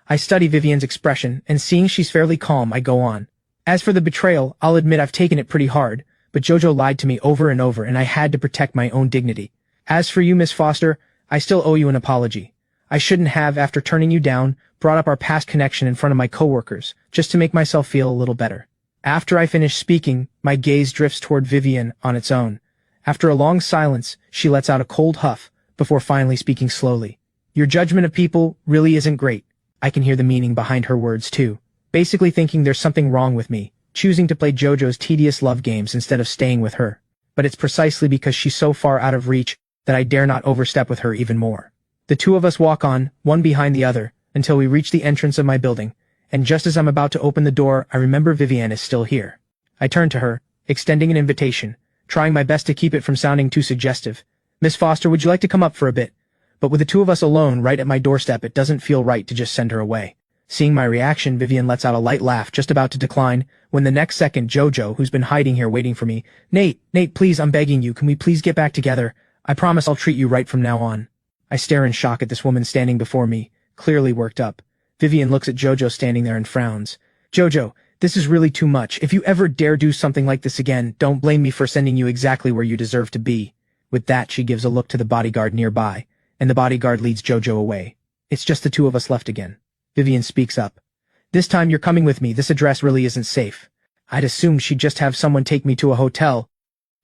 I study Vivian's expression, and seeing she's fairly calm, I go on. As for the betrayal, I'll admit I've taken it pretty hard, but Jojo lied to me over and over, and I had to protect my own dignity. As for you, Miss Foster, I still owe you an apology. I shouldn't have, after turning you down, brought up our past connection in front of my coworkers, just to make myself feel a little better. After I finish speaking, my gaze drifts toward Vivian on its own. After a long silence, she lets out a cold huff, before finally speaking slowly. Your judgment of people really isn't great. I can hear the meaning behind her words too. Basically thinking there's something wrong with me, choosing to play Jojo's tedious love games instead of staying with her. But it's precisely because she's so far out of reach that I dare not overstep with her even more. The two of us walk on, one behind the other, until we reach the entrance of my building, and just as I'm about to open the door, I remember Vivian is still here. I turn to her, extending an invitation, trying my best to keep it from sounding too suggestive. Miss Foster, would you like to come up for a bit? But with the two of us alone right at my doorstep, it doesn't feel right to just send her away. Seeing my reaction, Vivian lets out a light laugh, just about to decline, when the next second Jojo, who's been hiding here waiting for me, Nate, please, I'm begging you, can we please get back together? I promise I'll treat you right from now on. I stare in shock at this woman standing before me, clearly worked up. Vivian looks at Jojo standing there and frowns. Jojo, this is really too much. If you ever dare do something like this again, don't blame me for sending you exactly where you deserve to be. With that, she gives a look to the bodyguard nearby, and the bodyguard leads Jojo away. It's just the two of us left again. Vivian speaks up. This time you're coming with me. This address really isn't safe. I'd assumed she'd just have someone take me to a hotel,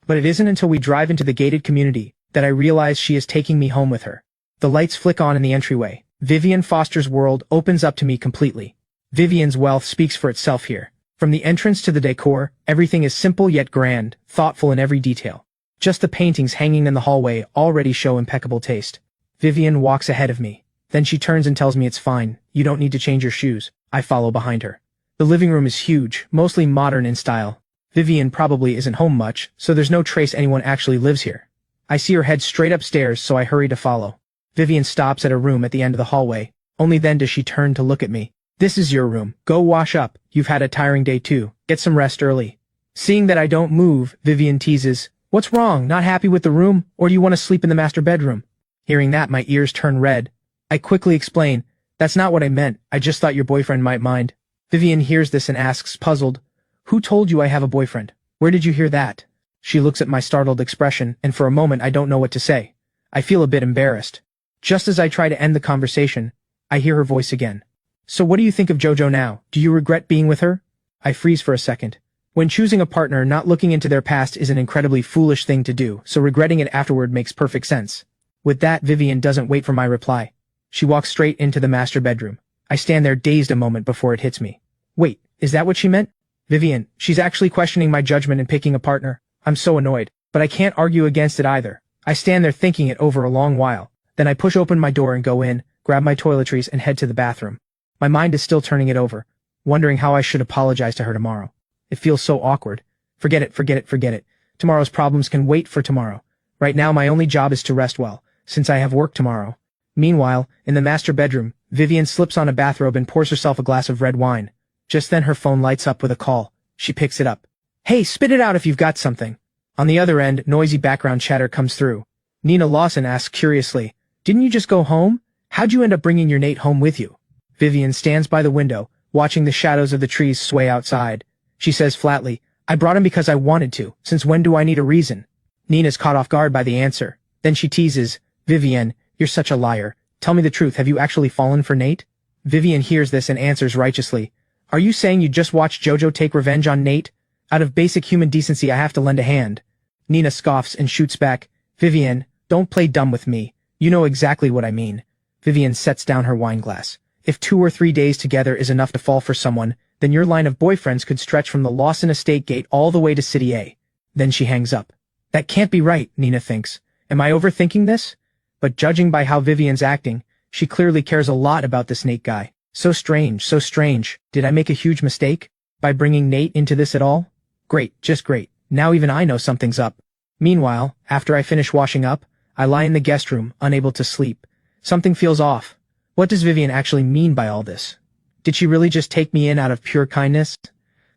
but it isn't until we drive into the gated community that I realize she is taking me home with her. The lights flick on in the entryway. Vivian Foster's world opens up to me completely. Vivian's wealth speaks for itself here. From the entrance to the decor, everything is simple yet grand, thoughtful in every detail. Just the paintings hanging in the hallway already show impeccable taste. Vivian walks ahead of me, Then she turns and tells me it's fine, you don't need to change your shoes. I follow behind her. The living room is huge, mostly modern in style. Vivian probably isn't home much, so there's no trace anyone actually lives here. I see her head straight upstairs, so I hurry to follow. Vivian stops at a room at the end of the hallway. Only then does she turn to look at me. This is your room. Go wash up. You've had a tiring day too. Get some rest early. Seeing that I don't move, Vivian teases, what's wrong? Not happy with the room? Or do you want to sleep in the master bedroom? Hearing that, my ears turn red. I quickly explain, that's not what I meant. I just thought your boyfriend might mind. Vivian hears this and asks, puzzled, who told you I have a boyfriend? Where did you hear that? She looks at my startled expression, and for a moment I don't know what to say. I feel a bit embarrassed. Just as I try to end the conversation, I hear her voice again. So what do you think of JoJo now? Do you regret being with her? I freeze for a second. When choosing a partner, not looking into their past is an incredibly foolish thing to do, so regretting it afterward makes perfect sense. With that, Vivian doesn't wait for my reply. She walks straight into the master bedroom. I stand there dazed a moment before it hits me. Wait, is that what she meant? Vivian, she's actually questioning my judgment in picking a partner. I'm so annoyed, but I can't argue against it either. I stand there thinking it over a long while. Then I push open my door and go in, grab my toiletries and head to the bathroom. My mind is still turning it over, wondering how I should apologize to her tomorrow. It feels so awkward. Forget it. Tomorrow's problems can wait for tomorrow. Right now my only job is to rest well, since I have work tomorrow. Meanwhile, in the master bedroom, Vivian slips on a bathrobe and pours herself a glass of red wine. Just then her phone lights up with a call. She picks it up. Hey, spit it out if you've got something. On the other end, noisy background chatter comes through. Nina Lawson asks curiously, didn't you just go home? How'd you end up bringing your Nate home with you? Vivian stands by the window, watching the shadows of the trees sway outside. She says flatly, I brought him because I wanted to, since when do I need a reason? Nina's caught off guard by the answer. Then she teases, Vivian, you're such a liar. Tell me the truth, have you actually fallen for Nate? Vivian hears this and answers righteously, are you saying you just watched JoJo take revenge on Nate? Out of basic human decency I have to lend a hand. Nina scoffs and shoots back, Vivian, don't play dumb with me. You know exactly what I mean. Vivian sets down her wine glass. If 2 or 3 days together is enough to fall for someone, then your line of boyfriends could stretch from the Lawson estate gate all the way to City A. Then she hangs up. That can't be right, Nina thinks. Am I overthinking this? But judging by how Vivian's acting, she clearly cares a lot about this Nate guy. So strange, so strange. Did I make a huge mistake by bringing Nate into this at all? Great, just great. Now even I know something's up. Meanwhile, after I finish washing up, I lie in the guest room, unable to sleep. Something feels off. What does Vivian actually mean by all this? Did she really just take me in out of pure kindness?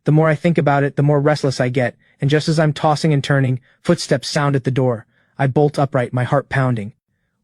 The more I think about it, the more restless I get, and just as I'm tossing and turning, footsteps sound at the door. I bolt upright, my heart pounding.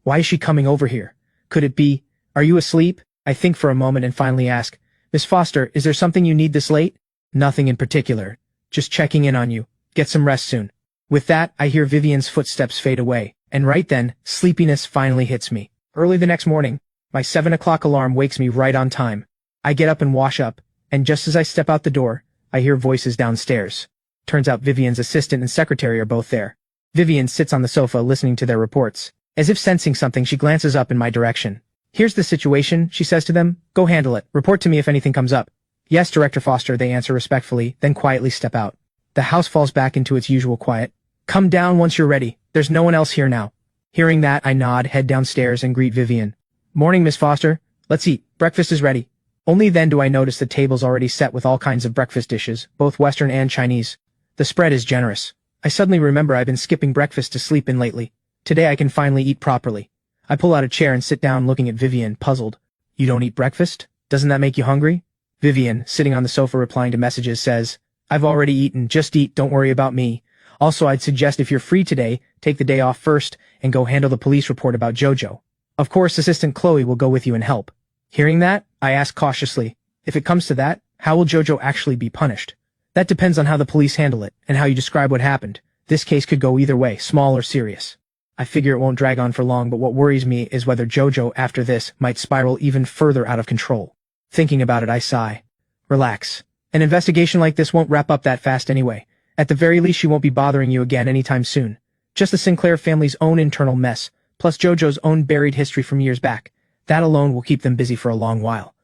Why is she coming over here? Could it be, are you asleep? I think for a moment and finally ask, Miss Foster, is there something you need this late? Nothing in particular. Just checking in on you. Get some rest soon. With that, I hear Vivian's footsteps fade away, and right then, sleepiness finally hits me. Early the next morning, my 7 o'clock alarm wakes me right on time. I get up and wash up, and just as I step out the door, I hear voices downstairs. Turns out Vivian's assistant and secretary are both there. Vivian sits on the sofa listening to their reports. As if sensing something, she glances up in my direction. Here's the situation, she says to them. Go handle it. Report to me if anything comes up. Yes, Director Foster, they answer respectfully, then quietly step out. The house falls back into its usual quiet. Come down once you're ready. There's no one else here now. Hearing that, I nod, head downstairs, and greet Vivian. Morning, Miss Foster. Let's eat. Breakfast is ready. Only then do I notice the table's already set with all kinds of breakfast dishes, both Western and Chinese. The spread is generous. I suddenly remember I've been skipping breakfast to sleep in lately. Today I can finally eat properly. I pull out a chair and sit down looking at Vivian, puzzled. You don't eat breakfast? Doesn't that make you hungry? Vivian, sitting on the sofa replying to messages, says, I've already eaten, just eat, don't worry about me. Also, I'd suggest if you're free today, take the day off first and go handle the police report about JoJo. Of course, Assistant Chloe will go with you and help. Hearing that, I ask cautiously, if it comes to that, how will JoJo actually be punished? That depends on how the police handle it and how you describe what happened. This case could go either way, small or serious. I figure it won't drag on for long, but what worries me is whether JoJo after this might spiral even further out of control. Thinking about it, I sigh. Relax. An investigation like this won't wrap up that fast anyway. At the very least, she won't be bothering you again anytime soon. Just the Sinclair family's own internal mess, plus JoJo's own buried history from years back. That alone will keep them busy for a long while.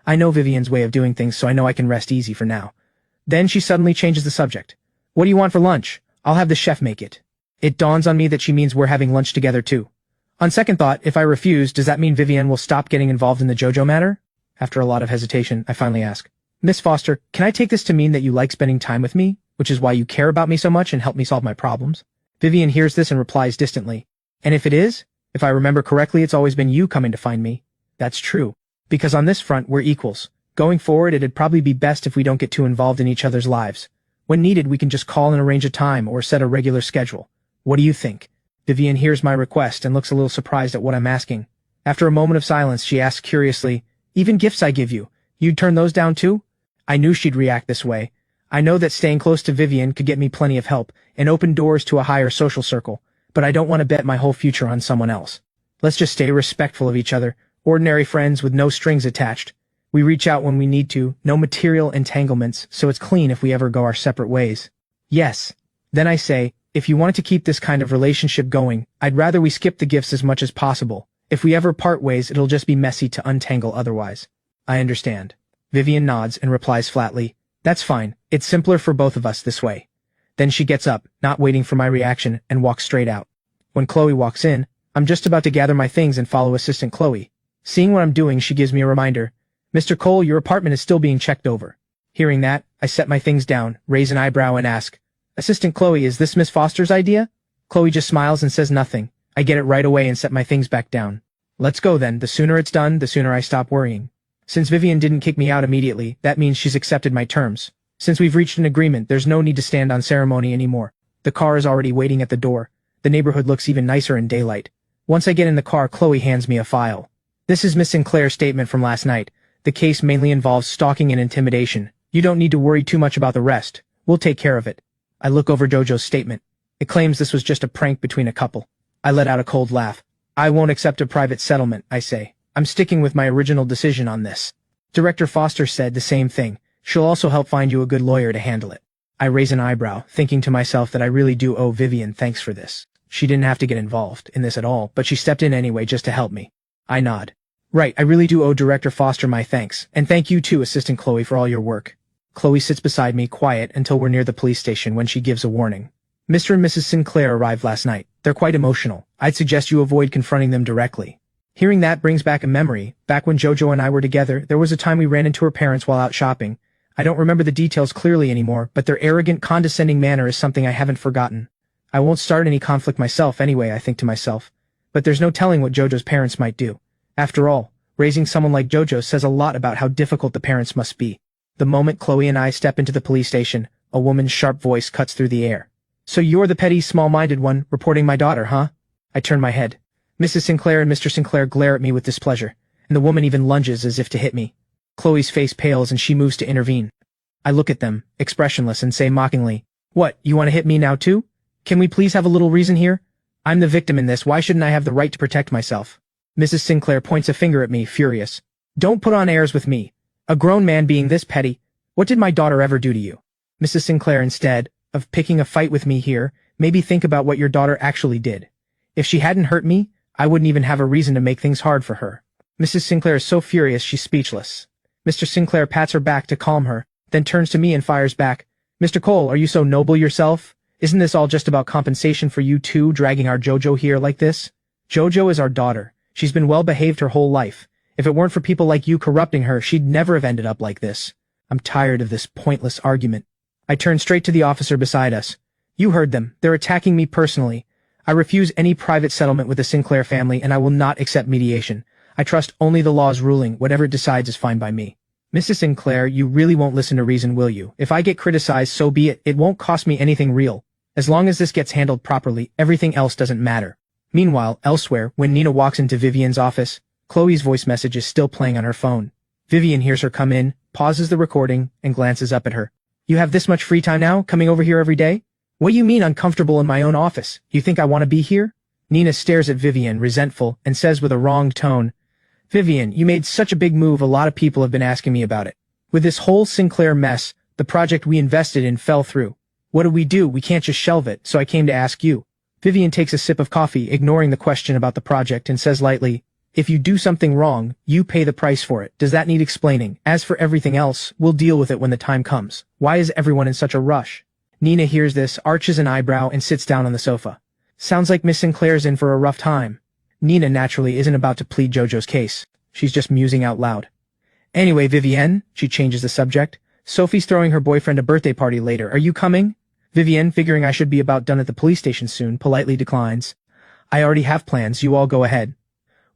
I know Vivian's way of doing things, so I know I can rest easy for now. Then she suddenly changes the subject. What do you want for lunch? I'll have the chef make it. It dawns on me that she means we're having lunch together too. On second thought, if I refuse, does that mean Vivienne will stop getting involved in the JoJo matter? After a lot of hesitation, I finally ask, Miss Foster, can I take this to mean that you like spending time with me, which is why you care about me so much and help me solve my problems? Vivienne hears this and replies distantly, and if it is, if I remember correctly, it's always been you coming to find me. That's true. Because on this front, we're equals. Going forward, it'd probably be best if we don't get too involved in each other's lives. When needed, we can just call and arrange a time or set a regular schedule. What do you think? Vivienne hears my request and looks a little surprised at what I'm asking. After a moment of silence, she asks curiously, even gifts I give you, you'd turn those down too? I knew she'd react this way. I know that staying close to Vivienne could get me plenty of help and open doors to a higher social circle, but I don't want to bet my whole future on someone else. Let's just stay respectful of each other, ordinary friends with no strings attached. We reach out when we need to, no material entanglements, so it's clean if we ever go our separate ways. Yes. Then I say, if you wanted to keep this kind of relationship going, I'd rather we skip the gifts as much as possible. If we ever part ways, it'll just be messy to untangle otherwise. I understand. Vivienne nods and replies flatly, that's fine, it's simpler for both of us this way. Then she gets up, not waiting for my reaction, and walks straight out. When Chloe walks in, I'm just about to gather my things and follow Assistant Chloe. Seeing what I'm doing, she gives me a reminder. Mr. Cole, your apartment is still being checked over. Hearing that, I set my things down, raise an eyebrow and ask, Assistant Chloe, is this Miss Foster's idea? Chloe just smiles and says nothing. I get it right away and set my things back down. Let's go then, the sooner it's done, the sooner I stop worrying. Since Vivienne didn't kick me out immediately, that means she's accepted my terms. Since we've reached an agreement, there's no need to stand on ceremony anymore. The car is already waiting at the door. The neighborhood looks even nicer in daylight. Once I get in the car, Chloe hands me a file. This is Miss Sinclair's statement from last night. The case mainly involves stalking and intimidation. You don't need to worry too much about the rest. We'll take care of it. I look over JoJo's statement. It claims this was just a prank between a couple. I let out a cold laugh. I won't accept a private settlement, I say. I'm sticking with my original decision on this. Director Foster said the same thing. She'll also help find you a good lawyer to handle it. I raise an eyebrow, thinking to myself that I really do owe Vivienne thanks for this. She didn't have to get involved in this at all, but she stepped in anyway just to help me. I nod. Right, I really do owe Director Foster my thanks, and thank you too, Assistant Chloe, for all your work. Chloe sits beside me, quiet, until we're near the police station when she gives a warning. Mr. and Mrs. Sinclair arrived last night. They're quite emotional. I'd suggest you avoid confronting them directly. Hearing that brings back a memory. Back when JoJo and I were together, there was a time we ran into her parents while out shopping. I don't remember the details clearly anymore, but their arrogant, condescending manner is something I haven't forgotten. I won't start any conflict myself anyway, I think to myself. But there's no telling what JoJo's parents might do. After all, raising someone like JoJo says a lot about how difficult the parents must be. The moment Chloe and I step into the police station, a woman's sharp voice cuts through the air. So you're the petty, small-minded one, reporting my daughter, huh? I turn my head. Mrs. Sinclair and Mr. Sinclair glare at me with displeasure, and the woman even lunges as if to hit me. Chloe's face pales and she moves to intervene. I look at them, expressionless, and say mockingly, What, you want to hit me now too? Can we please have a little reason here? I'm the victim in this, why shouldn't I have the right to protect myself? Mrs. Sinclair points a finger at me, furious. Don't put on airs with me. A grown man being this petty. What did my daughter ever do to you? Mrs. Sinclair, instead of picking a fight with me here, maybe think about what your daughter actually did. If she hadn't hurt me, I wouldn't even have a reason to make things hard for her. Mrs. Sinclair is so furious she's speechless. Mr. Sinclair pats her back to calm her, then turns to me and fires back. Mr. Cole, are you so noble yourself? Isn't this all just about compensation for you two dragging our JoJo here like this? JoJo is our daughter. She's been well behaved her whole life. If it weren't for people like you corrupting her, she'd never have ended up like this. I'm tired of this pointless argument. I turn straight to the officer beside us. You heard them. They're attacking me personally. I refuse any private settlement with the Sinclair family, and I will not accept mediation. I trust only the law's ruling. Whatever it decides is fine by me. Mrs. Sinclair, you really won't listen to reason, will you? If I get criticized, so be it. It won't cost me anything real. As long as this gets handled properly, everything else doesn't matter. Meanwhile, elsewhere, when Nina walks into Vivienne's office, Chloe's voice message is still playing on her phone. Vivienne hears her come in, pauses the recording, and glances up at her. You have this much free time now, coming over here every day? What do you mean uncomfortable in my own office? You think I want to be here? Nina stares at Vivienne, resentful, and says with a wronged tone, Vivienne, you made such a big move, a lot of people have been asking me about it. With this whole Sinclair mess, the project we invested in fell through. What do? We can't just shelve it, so I came to ask you. Vivienne takes a sip of coffee, ignoring the question about the project, and says lightly, If you do something wrong, you pay the price for it. Does that need explaining? As for everything else, we'll deal with it when the time comes. Why is everyone in such a rush? Nina hears this, arches an eyebrow, and sits down on the sofa. Sounds like Miss Sinclair's in for a rough time. Nina naturally isn't about to plead Jojo's case. She's just musing out loud. Anyway, Vivienne, she changes the subject. Sophie's throwing her boyfriend a birthday party later. Are you coming? Vivienne, figuring I should be about done at the police station soon, politely declines. I already have plans, you all go ahead.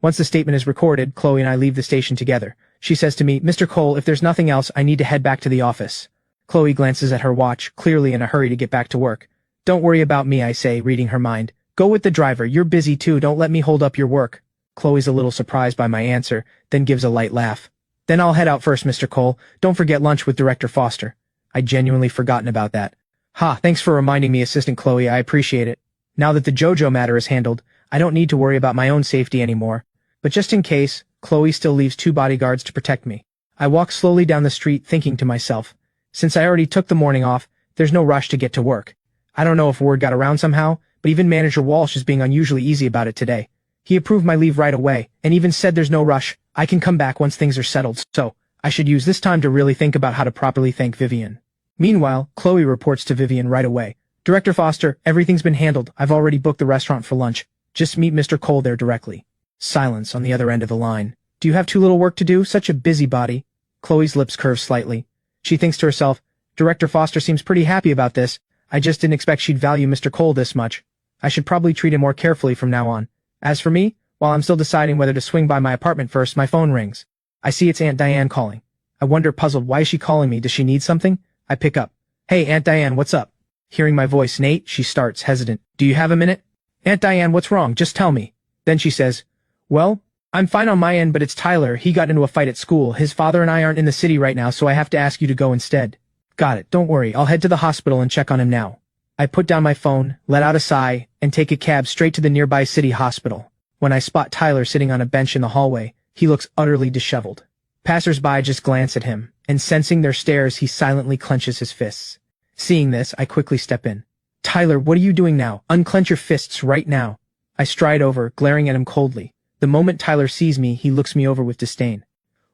Once the statement is recorded, Chloe and I leave the station together. She says to me, Mr. Cole, if there's nothing else, I need to head back to the office. Chloe glances at her watch, clearly in a hurry to get back to work. Don't worry about me, I say, reading her mind. Go with the driver, you're busy too, don't let me hold up your work. Chloe's a little surprised by my answer, then gives a light laugh. Then I'll head out first, Mr. Cole. Don't forget lunch with Director Foster. I'd genuinely forgotten about that. Ha, thanks for reminding me, Assistant Chloe, I appreciate it. Now that the Jojo matter is handled, I don't need to worry about my own safety anymore. But just in case, Chloe still leaves 2 bodyguards to protect me. I walk slowly down the street thinking to myself, since I already took the morning off, there's no rush to get to work. I don't know if word got around somehow, but even Manager Walsh is being unusually easy about it today. He approved my leave right away, and even said there's no rush, I can come back once things are settled, so I should use this time to really think about how to properly thank Vivienne. Meanwhile, Chloe reports to Vivienne right away. Director Foster, everything's been handled, I've already booked the restaurant for lunch. Just meet Mr. Cole there directly. Silence on the other end of the line. Do you have too little work to do? Such a busybody. Chloe's lips curve slightly. She thinks to herself, Director Foster seems pretty happy about this. I just didn't expect she'd value Mr. Cole this much. I should probably treat him more carefully from now on. As for me, while I'm still deciding whether to swing by my apartment first, my phone rings. I see it's Aunt Diane calling. I wonder, puzzled, why is she calling me? Does she need something? I pick up. Hey, Aunt Diane, what's up? Hearing my voice, Nate, she starts, hesitant. Do you have a minute? Aunt Diane, what's wrong? Just tell me. Then she says, well, I'm fine on my end, but it's Tyler. He got into a fight at school. His father and I aren't in the city right now, so I have to ask you to go instead. Got it. Don't worry. I'll head to the hospital and check on him now. I put down my phone, let out a sigh, and take a cab straight to the nearby city hospital. When I spot Tyler sitting on a bench in the hallway, he looks utterly disheveled. Passers-by just glance at him, and sensing their stares, he silently clenches his fists. Seeing this, I quickly step in. Tyler, what are you doing now? Unclench your fists right now. I stride over, glaring at him coldly. The moment Tyler sees me, he looks me over with disdain.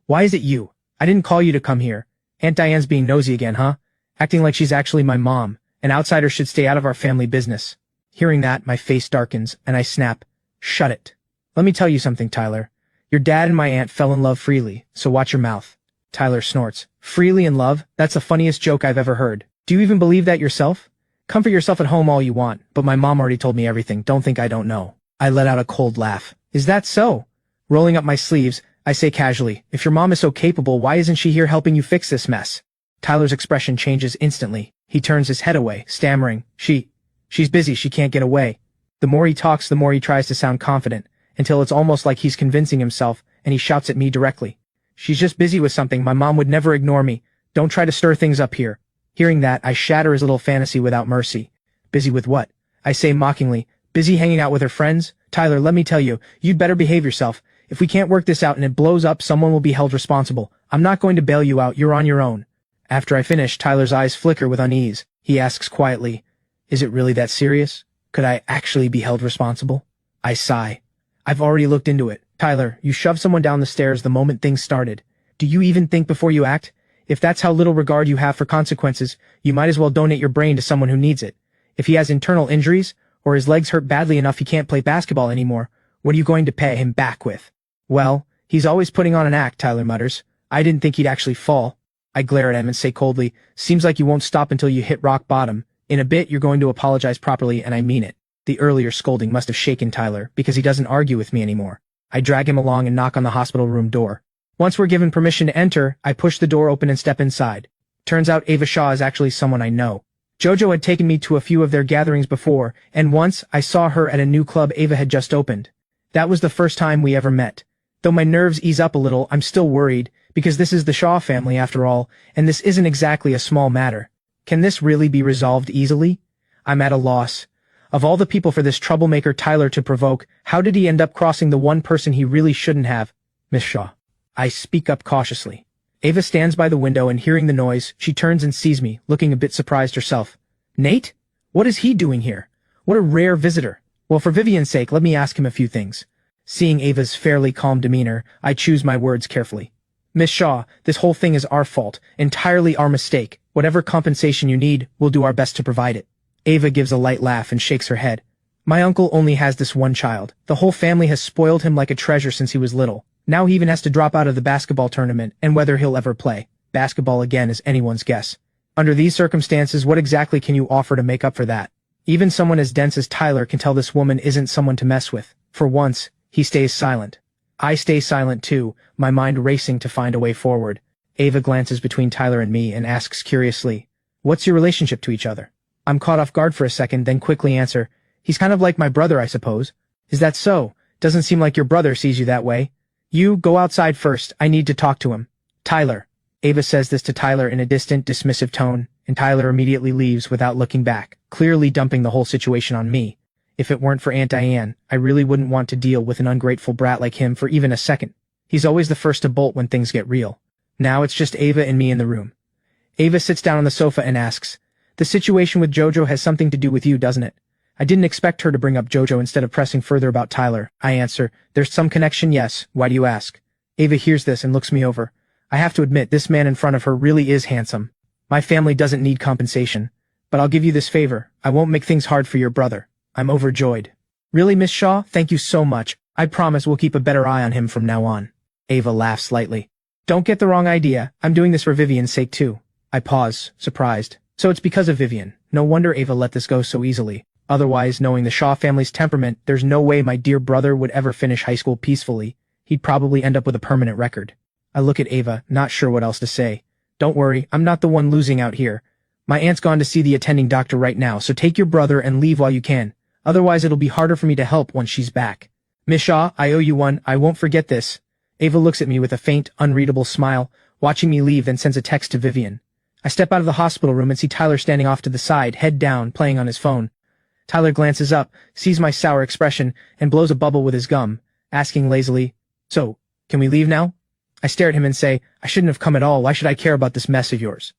Why is it you? I didn't call you to come here. Aunt Diane's being nosy again, huh? Acting like she's actually my mom. An outsider should stay out of our family business. Hearing that, my face darkens, and I snap. Shut it. Let me tell you something, Tyler. Your dad and my aunt fell in love freely, so watch your mouth. Tyler snorts. Freely in love? That's the funniest joke I've ever heard. Do you even believe that yourself? Comfort yourself at home all you want, but my mom already told me everything. Don't think I don't know. I let out a cold laugh. Is that so? Rolling up my sleeves, I say casually, if your mom is so capable, why isn't she here helping you fix this mess? Tyler's expression changes instantly. He turns his head away, stammering, She's busy, she can't get away. The more he talks, the more he tries to sound confident, until it's almost like he's convincing himself, and he shouts at me directly. She's just busy with something, my mom would never ignore me. Don't try to stir things up here. Hearing that, I shatter his little fantasy without mercy. Busy with what? I say mockingly, busy hanging out with her friends? Tyler, let me tell you, you'd better behave yourself. If we can't work this out and it blows up, someone will be held responsible. I'm not going to bail you out, you're on your own. After I finish, Tyler's eyes flicker with unease. He asks quietly, is it really that serious? Could I actually be held responsible? I sigh. I've already looked into it. Tyler, you shoved someone down the stairs the moment things started. Do you even think before you act? If that's how little regard you have for consequences, you might as well donate your brain to someone who needs it. If he has internal injuries, or his legs hurt badly enough he can't play basketball anymore, what are you going to pay him back with? Well, he's always putting on an act, Tyler mutters. I didn't think he'd actually fall. I glare at him and say coldly, seems like you won't stop until you hit rock bottom. In a bit, you're going to apologize properly, and I mean it. The earlier scolding must have shaken Tyler, because he doesn't argue with me anymore. I drag him along and knock on the hospital room door. Once we're given permission to enter, I push the door open and step inside. Turns out Ava Shaw is actually someone I know. Jojo had taken me to a few of their gatherings before, and once I saw her at a new club Ava had just opened. That was the first time we ever met. Though my nerves ease up a little, I'm still worried, because this is the Shaw family after all, and this isn't exactly a small matter. Can this really be resolved easily? I'm at a loss. Of all the people for this troublemaker Tyler to provoke, how did he end up crossing the one person he really shouldn't have? Miss Shaw. I speak up cautiously. Ava stands by the window, and hearing the noise, she turns and sees me, looking a bit surprised herself. Nate? What is he doing here? What a rare visitor. Well, for Vivienne's sake, let me ask him a few things. Seeing Ava's fairly calm demeanor, I choose my words carefully. Miss Shaw, this whole thing is our fault, entirely our mistake. Whatever compensation you need, we'll do our best to provide it. Ava gives a light laugh and shakes her head. My uncle only has this one child. The whole family has spoiled him like a treasure since he was little. Now he even has to drop out of the basketball tournament, and whether he'll ever play basketball again is anyone's guess. Under these circumstances, what exactly can you offer to make up for that? Even someone as dense as Tyler can tell this woman isn't someone to mess with. For once, he stays silent. I stay silent too, my mind racing to find a way forward. Ava glances between Tyler and me and asks curiously, "What's your relationship to each other?" I'm caught off guard for a second, then quickly answer, "He's kind of like my brother, I suppose." "Is that so? Doesn't seem like your brother sees you that way." "You, go outside first, I need to talk to him." "Tyler." Ava says this to Tyler in a distant, dismissive tone, and Tyler immediately leaves without looking back, clearly dumping the whole situation on me. If it weren't for Aunt Diane, I really wouldn't want to deal with an ungrateful brat like him for even a second. He's always the first to bolt when things get real. Now it's just Ava and me in the room. Ava sits down on the sofa and asks, "The situation with Jojo has something to do with you, doesn't it?" I didn't expect her to bring up Jojo instead of pressing further about Tyler. I answer, "There's some connection, yes. Why do you ask?" Ava hears this and looks me over. I have to admit, this man in front of her really is handsome. My family doesn't need compensation. But I'll give you this favor. I won't make things hard for your brother. I'm overjoyed. "Really, Miss Shaw? Thank you so much. I promise we'll keep a better eye on him from now on." Ava laughs lightly. "Don't get the wrong idea. I'm doing this for Vivian's sake too." I pause, surprised. So it's because of Vivian. No wonder Ava let this go so easily. Otherwise, knowing the Shaw family's temperament, there's no way my dear brother would ever finish high school peacefully. He'd probably end up with a permanent record. I look at Ava, not sure what else to say. "Don't worry, I'm not the one losing out here. My aunt's gone to see the attending doctor right now, so take your brother and leave while you can. Otherwise it'll be harder for me to help once she's back. Miss Shaw, I owe you one. I won't forget this." Ava looks at me with a faint, unreadable smile, watching me leave, then sends a text to Vivian. I step out of the hospital room and see Tyler standing off to the side, head down, playing on his phone. Tyler glances up, sees my sour expression, and blows a bubble with his gum, asking lazily, "So, can we leave now?" I stare at him and say, "I shouldn't have come at all. Why should I care about this mess of yours?"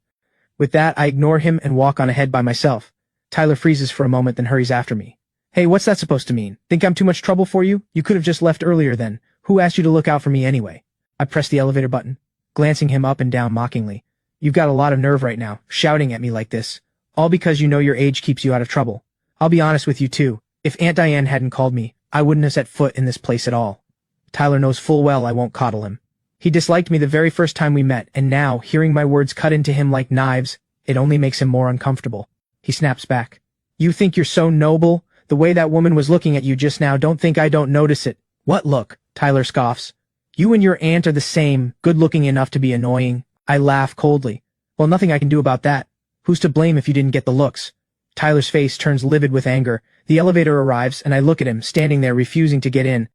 With that, I ignore him and walk on ahead by myself. Tyler freezes for a moment, then hurries after me. "Hey, what's that supposed to mean? Think I'm too much trouble for you? You could have just left earlier then. Who asked you to look out for me anyway?" I press the elevator button, glancing him up and down mockingly. "You've got a lot of nerve right now, shouting at me like this. All because you know your age keeps you out of trouble. I'll be honest with you too. If Aunt Diane hadn't called me, I wouldn't have set foot in this place at all." Tyler knows full well I won't coddle him. He disliked me the very first time we met, and now, hearing my words cut into him like knives, it only makes him more uncomfortable. He snaps back. "You think you're so noble? The way that woman was looking at you just now, don't think I don't notice it." "What look?" Tyler scoffs. "You and your aunt are the same, good-looking enough to be annoying." I laugh coldly. "Well, nothing I can do about that. Who's to blame if you didn't get the looks?" Tyler's face turns livid with anger. The elevator arrives, and I look at him, standing there refusing to get in.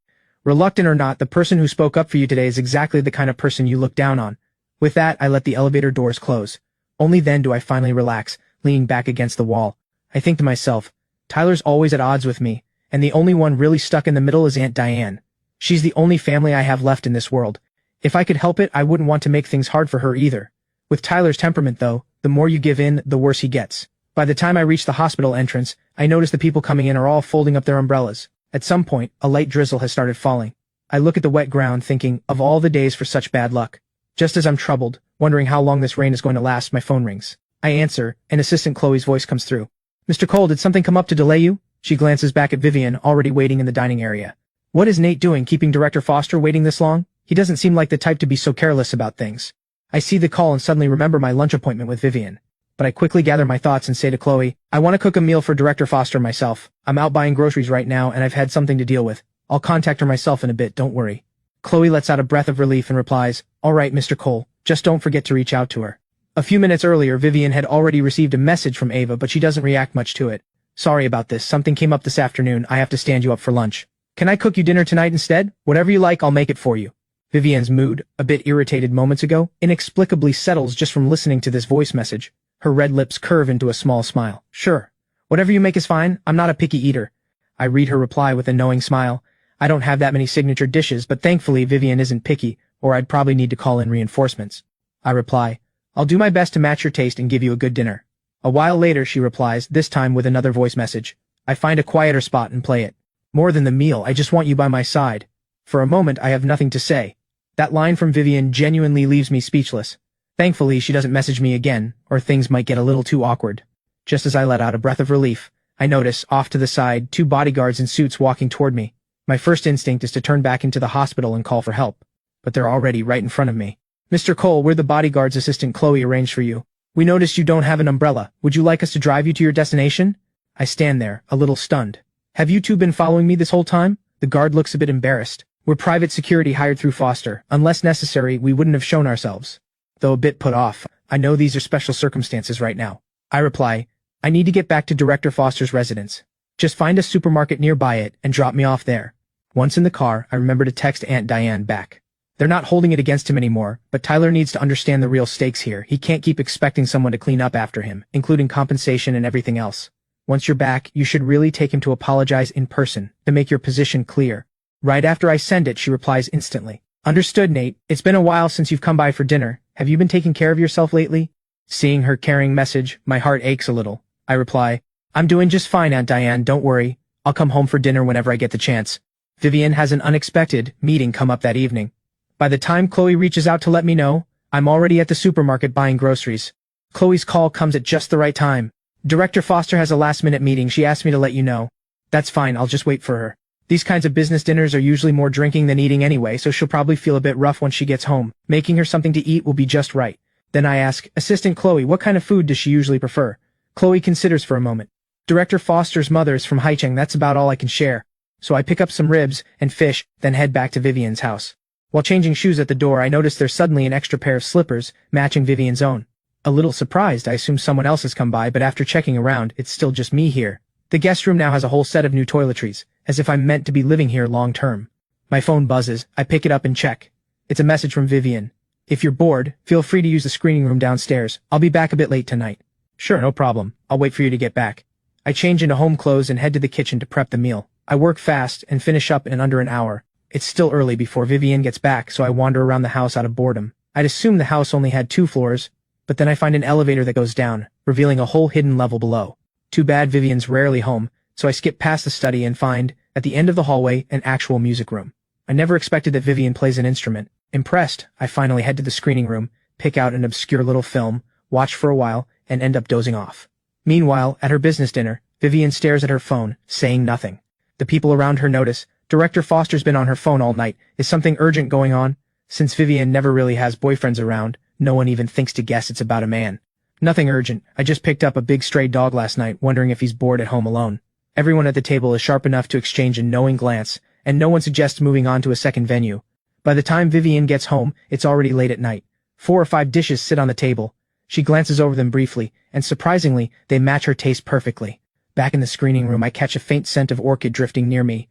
Reluctant or not, the person who spoke up for you today is exactly the kind of person you look down on. With that, I let the elevator doors close. Only then do I finally relax, leaning back against the wall. I think to myself, Tyler's always at odds with me, and the only one really stuck in the middle is Aunt Diane. She's the only family I have left in this world. If I could help it, I wouldn't want to make things hard for her either. With Tyler's temperament though, the more you give in, the worse he gets. By the time I reach the hospital entrance, I notice the people coming in are all folding up their umbrellas. At some point, a light drizzle has started falling. I look at the wet ground thinking, of all the days for such bad luck. Just as I'm troubled, wondering how long this rain is going to last, my phone rings. I answer, and Assistant Chloe's voice comes through. "Mr. Cole, did something come up to delay you?" She glances back at Vivian, already waiting in the dining area. "What is Nate doing, keeping Director Foster waiting this long? He doesn't seem like the type to be so careless about things." I see the call and suddenly remember my lunch appointment with Vivian. But I quickly gather my thoughts and say to Chloe, "I want to cook a meal for Director Foster myself. I'm out buying groceries right now and I've had something to deal with. I'll contact her myself in a bit, don't worry." Chloe lets out a breath of relief and replies, "All right, Mr. Cole, just don't forget to reach out to her." A few minutes earlier, Vivian had already received a message from Ava, but she doesn't react much to it. "Sorry about this, something came up this afternoon, I have to stand you up for lunch. Can I cook you dinner tonight instead? Whatever you like, I'll make it for you." Vivian's mood, a bit irritated moments ago, inexplicably settles just from listening to this voice message. Her red lips curve into a small smile. "Sure. Whatever you make is fine, I'm not a picky eater." I read her reply with a knowing smile. I don't have that many signature dishes, but thankfully Vivian isn't picky, or I'd probably need to call in reinforcements. I reply, "I'll do my best to match your taste and give you a good dinner." A while later she replies, this time with another voice message. "I find a quieter spot and play it. More than the meal, I just want you by my side." For a moment I have nothing to say. That line from Vivian genuinely leaves me speechless. Thankfully, she doesn't message me again, or things might get a little too awkward. Just as I let out a breath of relief, I notice, off to the side, two bodyguards in suits walking toward me. My first instinct is to turn back into the hospital and call for help. But they're already right in front of me. Mr. Cole, we're the bodyguard's assistant Chloe arranged for you. We noticed you don't have an umbrella. Would you like us to drive you to your destination? I stand there, a little stunned. Have you two been following me this whole time? The guard looks a bit embarrassed. We're private security hired through Foster. Unless necessary, we wouldn't have shown ourselves. Though a bit put off, I know these are special circumstances right now. I reply, I need to get back to Director Foster's residence. Just find a supermarket nearby it and drop me off there. Once in the car, I remember to text Aunt Diane back. They're not holding it against him anymore, but Tyler needs to understand the real stakes here. He can't keep expecting someone to clean up after him, including compensation and everything else. Once you're back, you should really take him to apologize in person, to make your position clear. Right after I send it, she replies instantly. Understood, Nate. It's been a while since you've come by for dinner. Have you been taking care of yourself lately? Seeing her caring message, my heart aches a little. I reply, I'm doing just fine, Aunt Diane, don't worry. I'll come home for dinner whenever I get the chance. Vivian has an unexpected meeting come up that evening. By the time Chloe reaches out to let me know, I'm already at the supermarket buying groceries. Chloe's call comes at just the right time. Director Foster has a last-minute meeting. She asked me to let you know. That's fine, I'll just wait for her. These kinds of business dinners are usually more drinking than eating anyway, so she'll probably feel a bit rough when she gets home. Making her something to eat will be just right. Then I ask, Assistant Chloe, what kind of food does she usually prefer? Chloe considers for a moment. Director Foster's mother is from Haicheng, that's about all I can share. So I pick up some ribs and fish, then head back to Vivian's house. While changing shoes at the door, I notice there's suddenly an extra pair of slippers, matching Vivian's own. A little surprised, I assume someone else has come by, but after checking around, it's still just me here. The guest room now has a whole set of new toiletries, as if I'm meant to be living here long term. My phone buzzes, I pick it up and check. It's a message from Vivian. If you're bored, feel free to use the screening room downstairs. I'll be back a bit late tonight. Sure, no problem. I'll wait for you to get back. I change into home clothes and head to the kitchen to prep the meal. I work fast and finish up in under an hour. It's still early before Vivian gets back, so I wander around the house out of boredom. I'd assume the house only had 2 floors, but then I find an elevator that goes down, revealing a whole hidden level below. Too bad Vivian's rarely home, so I skip past the study and find, at the end of the hallway, an actual music room. I never expected that Vivian plays an instrument. Impressed, I finally head to the screening room, pick out an obscure little film, watch for a while, and end up dozing off. Meanwhile, at her business dinner, Vivian stares at her phone, saying nothing. The people around her notice. Director Foster's been on her phone all night. Is something urgent going on? Since Vivian never really has boyfriends around, no one even thinks to guess it's about a man. Nothing urgent. I just picked up a big stray dog last night, wondering if he's bored at home alone. Everyone at the table is sharp enough to exchange a knowing glance, and no one suggests moving on to a second venue. By the time Vivian gets home, it's already late at night. 4 or 5 dishes sit on the table. She glances over them briefly, and surprisingly, they match her taste perfectly. Back in the screening room, I catch a faint scent of orchid drifting near me.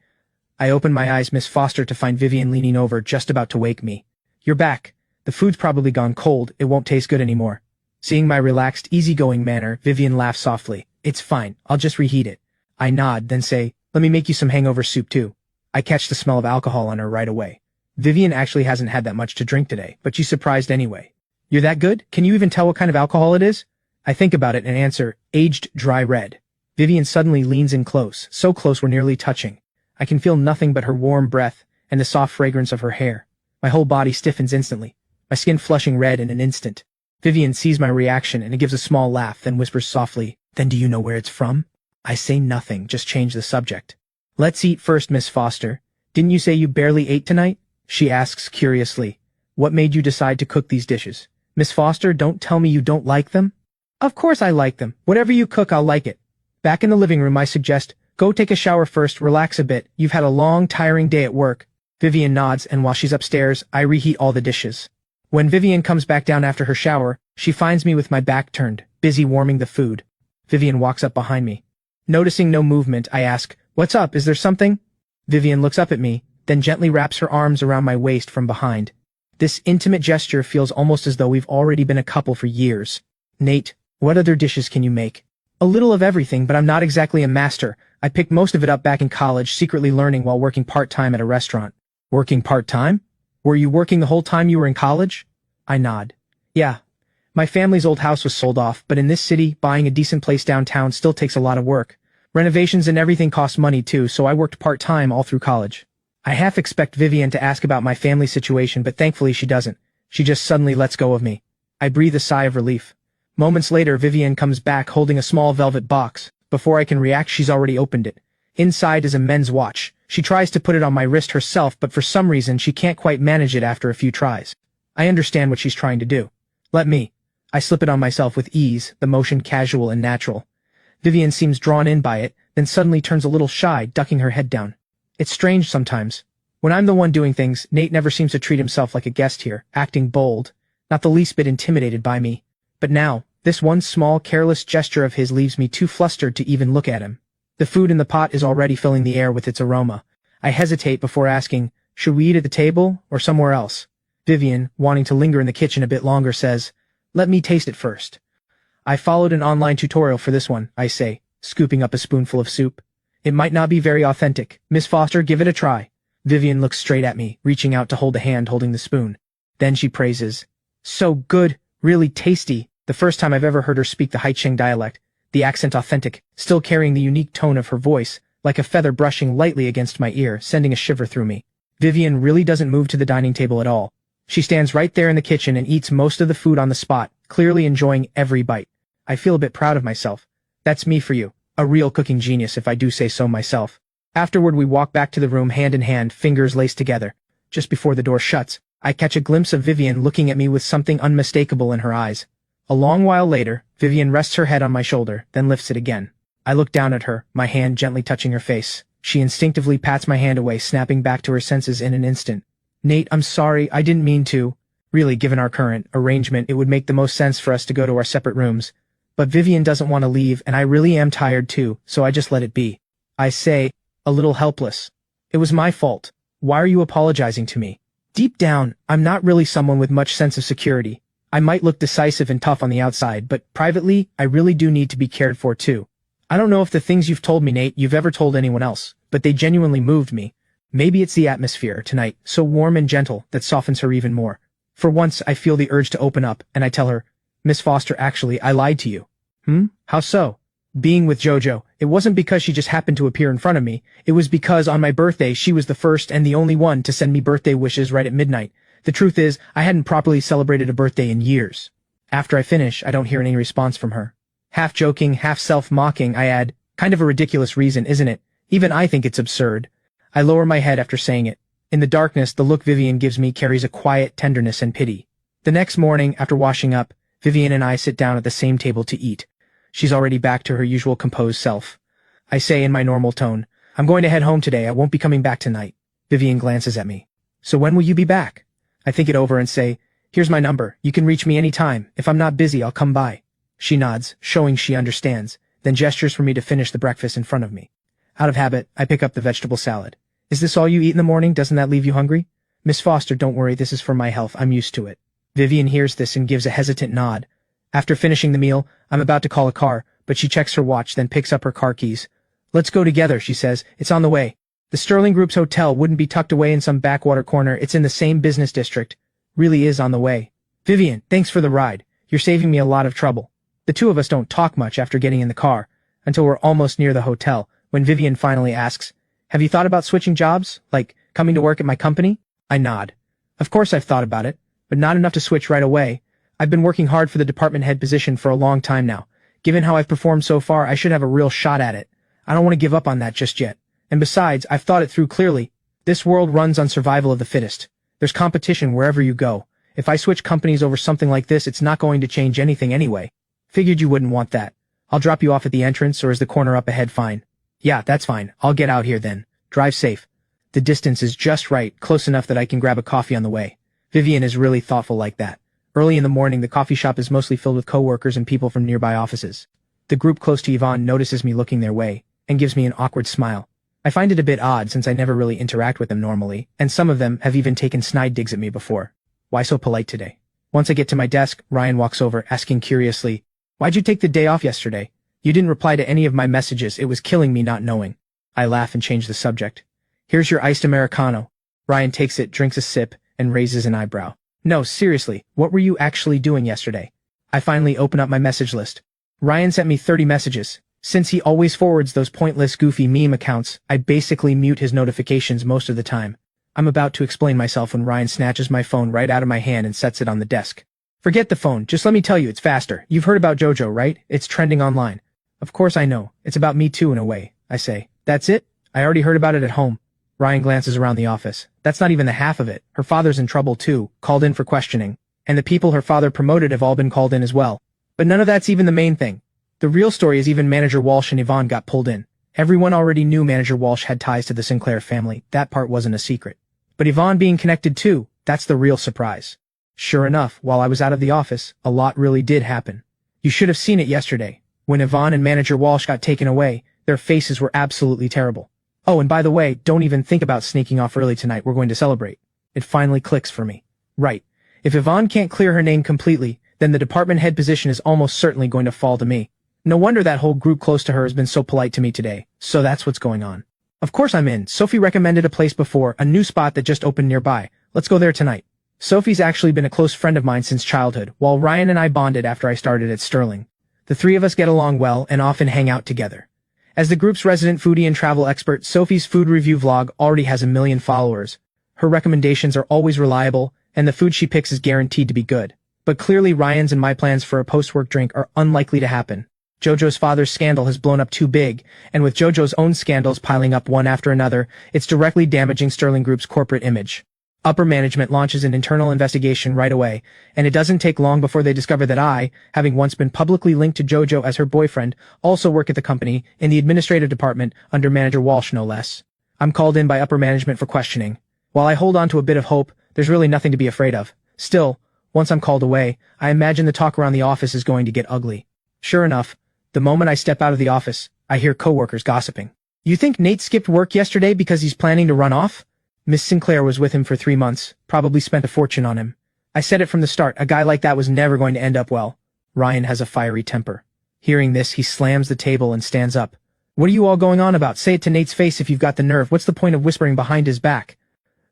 I open my eyes, Miss Foster, to find Vivian leaning over, just about to wake me. You're back. The food's probably gone cold. It won't taste good anymore. Seeing my relaxed, easygoing manner, Vivian laughs softly. It's fine. I'll just reheat it. I nod, then say, let me make you some hangover soup too. I catch the smell of alcohol on her right away. Vivian actually hasn't had that much to drink today, but she's surprised anyway. You're that good? Can you even tell what kind of alcohol it is? I think about it and answer, aged dry red. Vivian suddenly leans in close, so close we're nearly touching. I can feel nothing but her warm breath and the soft fragrance of her hair. My whole body stiffens instantly, my skin flushing red in an instant. Vivian sees my reaction and gives a small laugh, then whispers softly, Then do you know where it's from? I say nothing, just change the subject. Let's eat first, Miss Foster. Didn't you say you barely ate tonight? She asks curiously. What made you decide to cook these dishes? Miss Foster, don't tell me you don't like them. Of course I like them. Whatever you cook, I'll like it. Back in the living room, I suggest, go take a shower first, relax a bit. You've had a long, tiring day at work. Vivian nods, and while she's upstairs, I reheat all the dishes. When Vivian comes back down after her shower, she finds me with my back turned, busy warming the food. Vivian walks up behind me. Noticing no movement, I ask, What's up? Is there something? Vivian looks up at me, then gently wraps her arms around my waist from behind. This intimate gesture feels almost as though we've already been a couple for years. Nate, what other dishes can you make? A little of everything, but I'm not exactly a master. I picked most of it up back in college, secretly learning while working part-time at a restaurant. Working part-time? Were you working the whole time you were in college? I nod. Yeah. My family's old house was sold off, but in this city, buying a decent place downtown still takes a lot of work. Renovations and everything cost money too, so I worked part-time all through college. I half expect Vivian to ask about my family situation, but thankfully she doesn't. She just suddenly lets go of me. I breathe a sigh of relief. Moments later, Vivian comes back holding a small velvet box. Before I can react, she's already opened it. Inside is a men's watch. She tries to put it on my wrist herself, but for some reason she can't quite manage it after a few tries. I understand what she's trying to do. Let me. I slip it on myself with ease, the motion casual and natural. Vivian seems drawn in by it, then suddenly turns a little shy, ducking her head down. It's strange sometimes. When I'm the one doing things, Nate never seems to treat himself like a guest here, acting bold, not the least bit intimidated by me. But now, this one small, careless gesture of his leaves me too flustered to even look at him. The food in the pot is already filling the air with its aroma. I hesitate before asking, should we eat at the table, or somewhere else? Vivian, wanting to linger in the kitchen a bit longer, says, let me taste it first. I followed an online tutorial for this one, I say, scooping up a spoonful of soup. It might not be very authentic. Miss Foster, give it a try. Vivian looks straight at me, reaching out to hold a hand holding the spoon. Then she praises. So good, really tasty. The first time I've ever heard her speak the Haicheng dialect, the accent authentic, still carrying the unique tone of her voice, like a feather brushing lightly against my ear, sending a shiver through me. Vivian really doesn't move to the dining table at all. She stands right there in the kitchen and eats most of the food on the spot, clearly enjoying every bite. I feel a bit proud of myself. That's me for you. A real cooking genius if I do say so myself. Afterward we walk back to the room hand in hand, fingers laced together. Just before the door shuts, I catch a glimpse of Vivian looking at me with something unmistakable in her eyes. A long while later, Vivian rests her head on my shoulder, then lifts it again. I look down at her, my hand gently touching her face. She instinctively pats my hand away, snapping back to her senses in an instant. Nate, I'm sorry, I didn't mean to. Really, given our current arrangement, it would make the most sense for us to go to our separate rooms. But Vivian doesn't want to leave, and I really am tired too, so I just let it be. I say, a little helpless. It was my fault. Why are you apologizing to me? Deep down, I'm not really someone with much sense of security. I might look decisive and tough on the outside, but privately, I really do need to be cared for too. I don't know if the things you've told me, Nate, you've ever told anyone else, but they genuinely moved me. Maybe it's the atmosphere tonight, so warm and gentle, that softens her even more. For once, I feel the urge to open up, and I tell her, Miss Foster, actually, I lied to you. How so? Being with JoJo, it wasn't because she just happened to appear in front of me. It was because on my birthday, she was the first and the only one to send me birthday wishes right at midnight. The truth is, I hadn't properly celebrated a birthday in years. After I finish, I don't hear any response from her. Half joking, half self-mocking, I add, kind of a ridiculous reason, isn't it? Even I think it's absurd. I lower my head after saying it. In the darkness, the look Vivian gives me carries a quiet tenderness and pity. The next morning, after washing up, Vivian and I sit down at the same table to eat. She's already back to her usual composed self. I say in my normal tone, I'm going to head home today, I won't be coming back tonight. Vivian glances at me. So when will you be back? I think it over and say, here's my number, you can reach me any time. If I'm not busy, I'll come by. She nods, showing she understands, then gestures for me to finish the breakfast in front of me. Out of habit, I pick up the vegetable salad. Is this all you eat in the morning? Doesn't that leave you hungry? Miss Foster, don't worry, this is for my health, I'm used to it. Vivian hears this and gives a hesitant nod. After finishing the meal, I'm about to call a car, but she checks her watch, then picks up her car keys. Let's go together, she says. It's on the way. The Sterling Group's hotel wouldn't be tucked away in some backwater corner. It's in the same business district. Really is on the way. Vivian, thanks for the ride. You're saving me a lot of trouble. The two of us don't talk much after getting in the car, until we're almost near the hotel, when Vivian finally asks, have you thought about switching jobs? Like, coming to work at my company? I nod. Of course I've thought about it, but not enough to switch right away. I've been working hard for the department head position for a long time now. Given how I've performed so far, I should have a real shot at it. I don't want to give up on that just yet. And besides, I've thought it through clearly. This world runs on survival of the fittest. There's competition wherever you go. If I switch companies over something like this, it's not going to change anything anyway. Figured you wouldn't want that. I'll drop you off at the entrance, or is the corner up ahead fine? Yeah, that's fine. I'll get out here then. Drive safe. The distance is just right, close enough that I can grab a coffee on the way. Vivian is really thoughtful like that. Early in the morning, the coffee shop is mostly filled with coworkers and people from nearby offices. The group close to Yvonne notices me looking their way, and gives me an awkward smile. I find it a bit odd since I never really interact with them normally, and some of them have even taken snide digs at me before. Why so polite today? Once I get to my desk, Ryan walks over, asking curiously, why'd you take the day off yesterday? You didn't reply to any of my messages, it was killing me not knowing. I laugh and change the subject. Here's your iced Americano. Ryan takes it, drinks a sip, and raises an eyebrow. No, seriously, what were you actually doing yesterday? I finally open up my message list. Ryan sent me 30 messages. Since he always forwards those pointless, goofy meme accounts, I basically mute his notifications most of the time. I'm about to explain myself when Ryan snatches my phone right out of my hand and sets it on the desk. Forget the phone, just let me tell you it's faster. You've heard about JoJo, right? It's trending online. Of course I know. It's about me too in a way, I say. That's it? I already heard about it at home. Ryan glances around the office. That's not even the half of it. Her father's in trouble too, called in for questioning. And the people her father promoted have all been called in as well. But none of that's even the main thing. The real story is even Manager Walsh and Yvonne got pulled in. Everyone already knew Manager Walsh had ties to the Sinclair family. That part wasn't a secret. But Yvonne being connected too, that's the real surprise. Sure enough, while I was out of the office, a lot really did happen. You should have seen it yesterday. When Yvonne and Manager Walsh got taken away, their faces were absolutely terrible. Oh, and by the way, don't even think about sneaking off early tonight. We're going to celebrate. It finally clicks for me. Right. If Yvonne can't clear her name completely, then the department head position is almost certainly going to fall to me. No wonder that whole group close to her has been so polite to me today. So that's what's going on. Of course I'm in. Sophie recommended a place before, a new spot that just opened nearby. Let's go there tonight. Sophie's actually been a close friend of mine since childhood, while Ryan and I bonded after I started at Sterling. The three of us get along well and often hang out together. As the group's resident foodie and travel expert, Sophie's food review vlog already has 1 million followers. Her recommendations are always reliable, and the food she picks is guaranteed to be good. But clearly Ryan's and my plans for a post-work drink are unlikely to happen. Jojo's father's scandal has blown up too big, and with Jojo's own scandals piling up one after another, it's directly damaging Sterling Group's corporate image. Upper management launches an internal investigation right away, and it doesn't take long before they discover that I, having once been publicly linked to Jojo as her boyfriend, also work at the company, in the administrative department, under Manager Walsh no less. I'm called in by upper management for questioning. While I hold on to a bit of hope, there's really nothing to be afraid of. Still, once I'm called away, I imagine the talk around the office is going to get ugly. Sure enough, the moment I step out of the office, I hear coworkers gossiping. You think Nate skipped work yesterday because he's planning to run off? Miss Sinclair was with him for 3 months, probably spent a fortune on him. I said it from the start, a guy like that was never going to end up well. Ryan has a fiery temper. Hearing this, he slams the table and stands up. What are you all going on about? Say it to Nate's face if you've got the nerve. What's the point of whispering behind his back?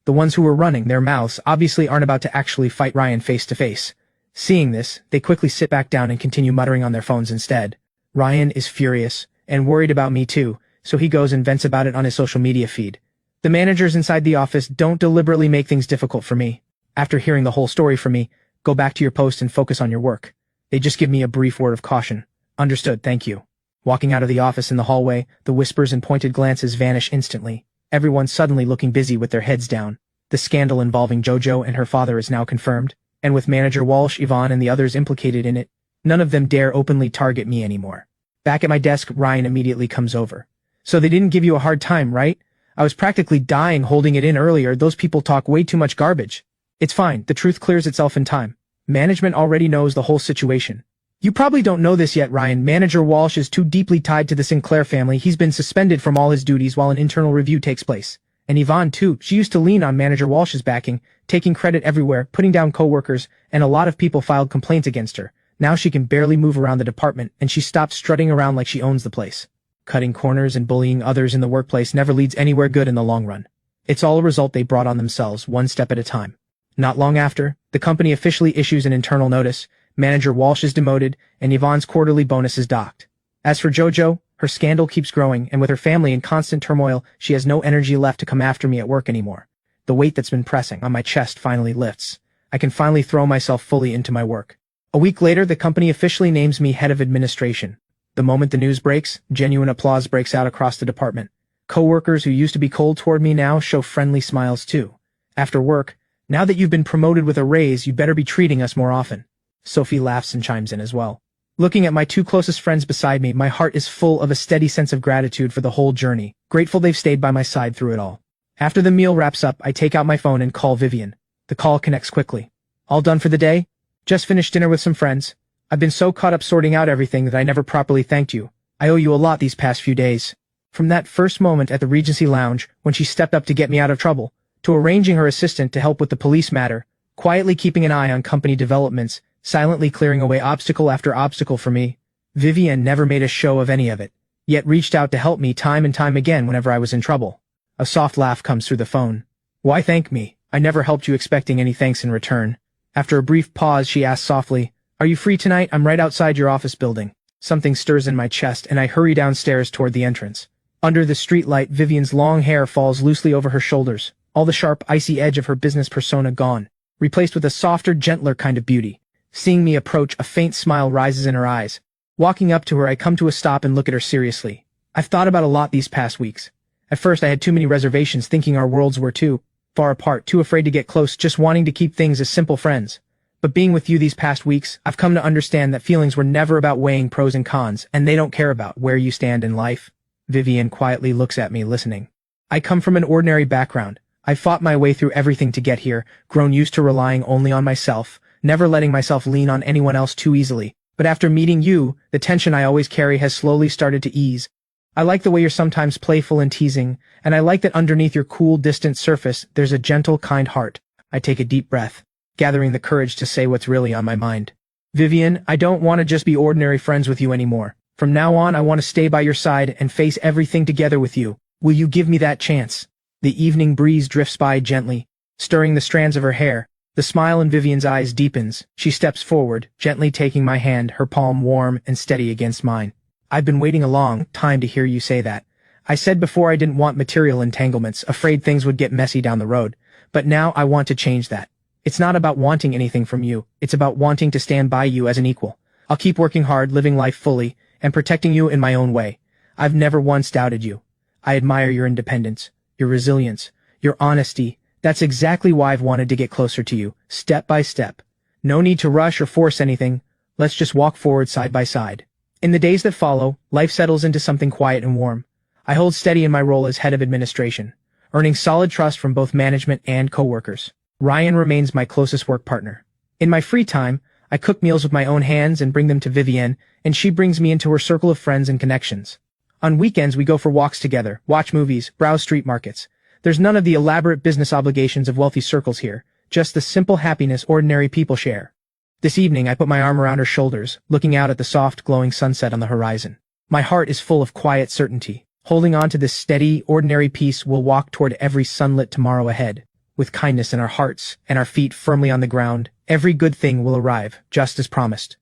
The ones who were running their mouths obviously aren't about to actually fight Ryan face to face. Seeing this, they quickly sit back down and continue muttering on their phones instead. Ryan is furious, and worried about me too, so he goes and vents about it on his social media feed. The managers inside the office don't deliberately make things difficult for me. After hearing the whole story from me, go back to your post and focus on your work. They just give me a brief word of caution. Understood, thank you. Walking out of the office in the hallway, the whispers and pointed glances vanish instantly, everyone suddenly looking busy with their heads down. The scandal involving Jojo and her father is now confirmed, and with Manager Walsh, Yvonne, and the others implicated in it, none of them dare openly target me anymore. Back at my desk, Ryan immediately comes over. So they didn't give you a hard time, right? I was practically dying holding it in earlier. Those people talk way too much garbage. It's fine. The truth clears itself in time. Management already knows the whole situation. You probably don't know this yet, Ryan. Manager Walsh is too deeply tied to the Sinclair family. He's been suspended from all his duties while an internal review takes place. And Yvonne, too. She used to lean on Manager Walsh's backing, taking credit everywhere, putting down coworkers, and a lot of people filed complaints against her. Now she can barely move around the department, and she stopped strutting around like she owns the place. Cutting corners and bullying others in the workplace never leads anywhere good in the long run. It's all a result they brought on themselves, one step at a time. Not long after, the company officially issues an internal notice, Manager Walsh is demoted, and Yvonne's quarterly bonus is docked. As for Jojo, her scandal keeps growing, and with her family in constant turmoil, she has no energy left to come after me at work anymore. The weight that's been pressing on my chest finally lifts. I can finally throw myself fully into my work. A week later, the company officially names me head of administration. The moment the news breaks, genuine applause breaks out across the department. Coworkers who used to be cold toward me now show friendly smiles too. After work, now that you've been promoted with a raise, you better be treating us more often. Sophie laughs and chimes in as well. Looking at my two closest friends beside me, my heart is full of a steady sense of gratitude for the whole journey, grateful they've stayed by my side through it all. After the meal wraps up, I take out my phone and call Vivian. The call connects quickly. All done for the day? Just finished dinner with some friends. I've been so caught up sorting out everything that I never properly thanked you. I owe you a lot these past few days. From that first moment at the Regency Lounge, when she stepped up to get me out of trouble, to arranging her assistant to help with the police matter, quietly keeping an eye on company developments, silently clearing away obstacle after obstacle for me, Vivian never made a show of any of it, yet reached out to help me time and time again whenever I was in trouble. A soft laugh comes through the phone. Why thank me? I never helped you expecting any thanks in return. After a brief pause, she asked softly, Are you free tonight? I'm right outside your office building. Something stirs in my chest, and I hurry downstairs toward the entrance. Under the streetlight, Vivian's long hair falls loosely over her shoulders, all the sharp, icy edge of her business persona gone, replaced with a softer, gentler kind of beauty. Seeing me approach, a faint smile rises in her eyes. Walking up to her, I come to a stop and look at her seriously. I've thought about a lot these past weeks. At first, I had too many reservations, thinking our worlds were too far apart, too afraid to get close, just wanting to keep things as simple friends. But being with you these past weeks, I've come to understand that feelings were never about weighing pros and cons, and they don't care about where you stand in life. Vivian quietly looks at me, listening. I come from an ordinary background. I fought my way through everything to get here, grown used to relying only on myself, never letting myself lean on anyone else too easily. But after meeting you, the tension I always carry has slowly started to ease. I like the way you're sometimes playful and teasing, and I like that underneath your cool, distant surface, there's a gentle, kind heart. I take a deep breath, gathering the courage to say what's really on my mind. Vivian, I don't want to just be ordinary friends with you anymore. From now on, I want to stay by your side and face everything together with you. Will you give me that chance? The evening breeze drifts by gently, stirring the strands of her hair. The smile in Vivian's eyes deepens. She steps forward, gently taking my hand, her palm warm and steady against mine. I've been waiting a long time to hear you say that. I said before I didn't want material entanglements, afraid things would get messy down the road. But now I want to change that. It's not about wanting anything from you. It's about wanting to stand by you as an equal. I'll keep working hard, living life fully, and protecting you in my own way. I've never once doubted you. I admire your independence, your resilience, your honesty. That's exactly why I've wanted to get closer to you, step by step. No need to rush or force anything. Let's just walk forward side by side. In the days that follow, life settles into something quiet and warm. I hold steady in my role as head of administration, earning solid trust from both management and coworkers. Ryan remains my closest work partner. In my free time, I cook meals with my own hands and bring them to Vivienne, and she brings me into her circle of friends and connections. On weekends, we go for walks together, watch movies, browse street markets. There's none of the elaborate business obligations of wealthy circles here, just the simple happiness ordinary people share. This evening, I put my arm around her shoulders, looking out at the soft, glowing sunset on the horizon. My heart is full of quiet certainty. Holding on to this steady, ordinary peace, we'll walk toward every sunlit tomorrow ahead. With kindness in our hearts and our feet firmly on the ground, every good thing will arrive, just as promised.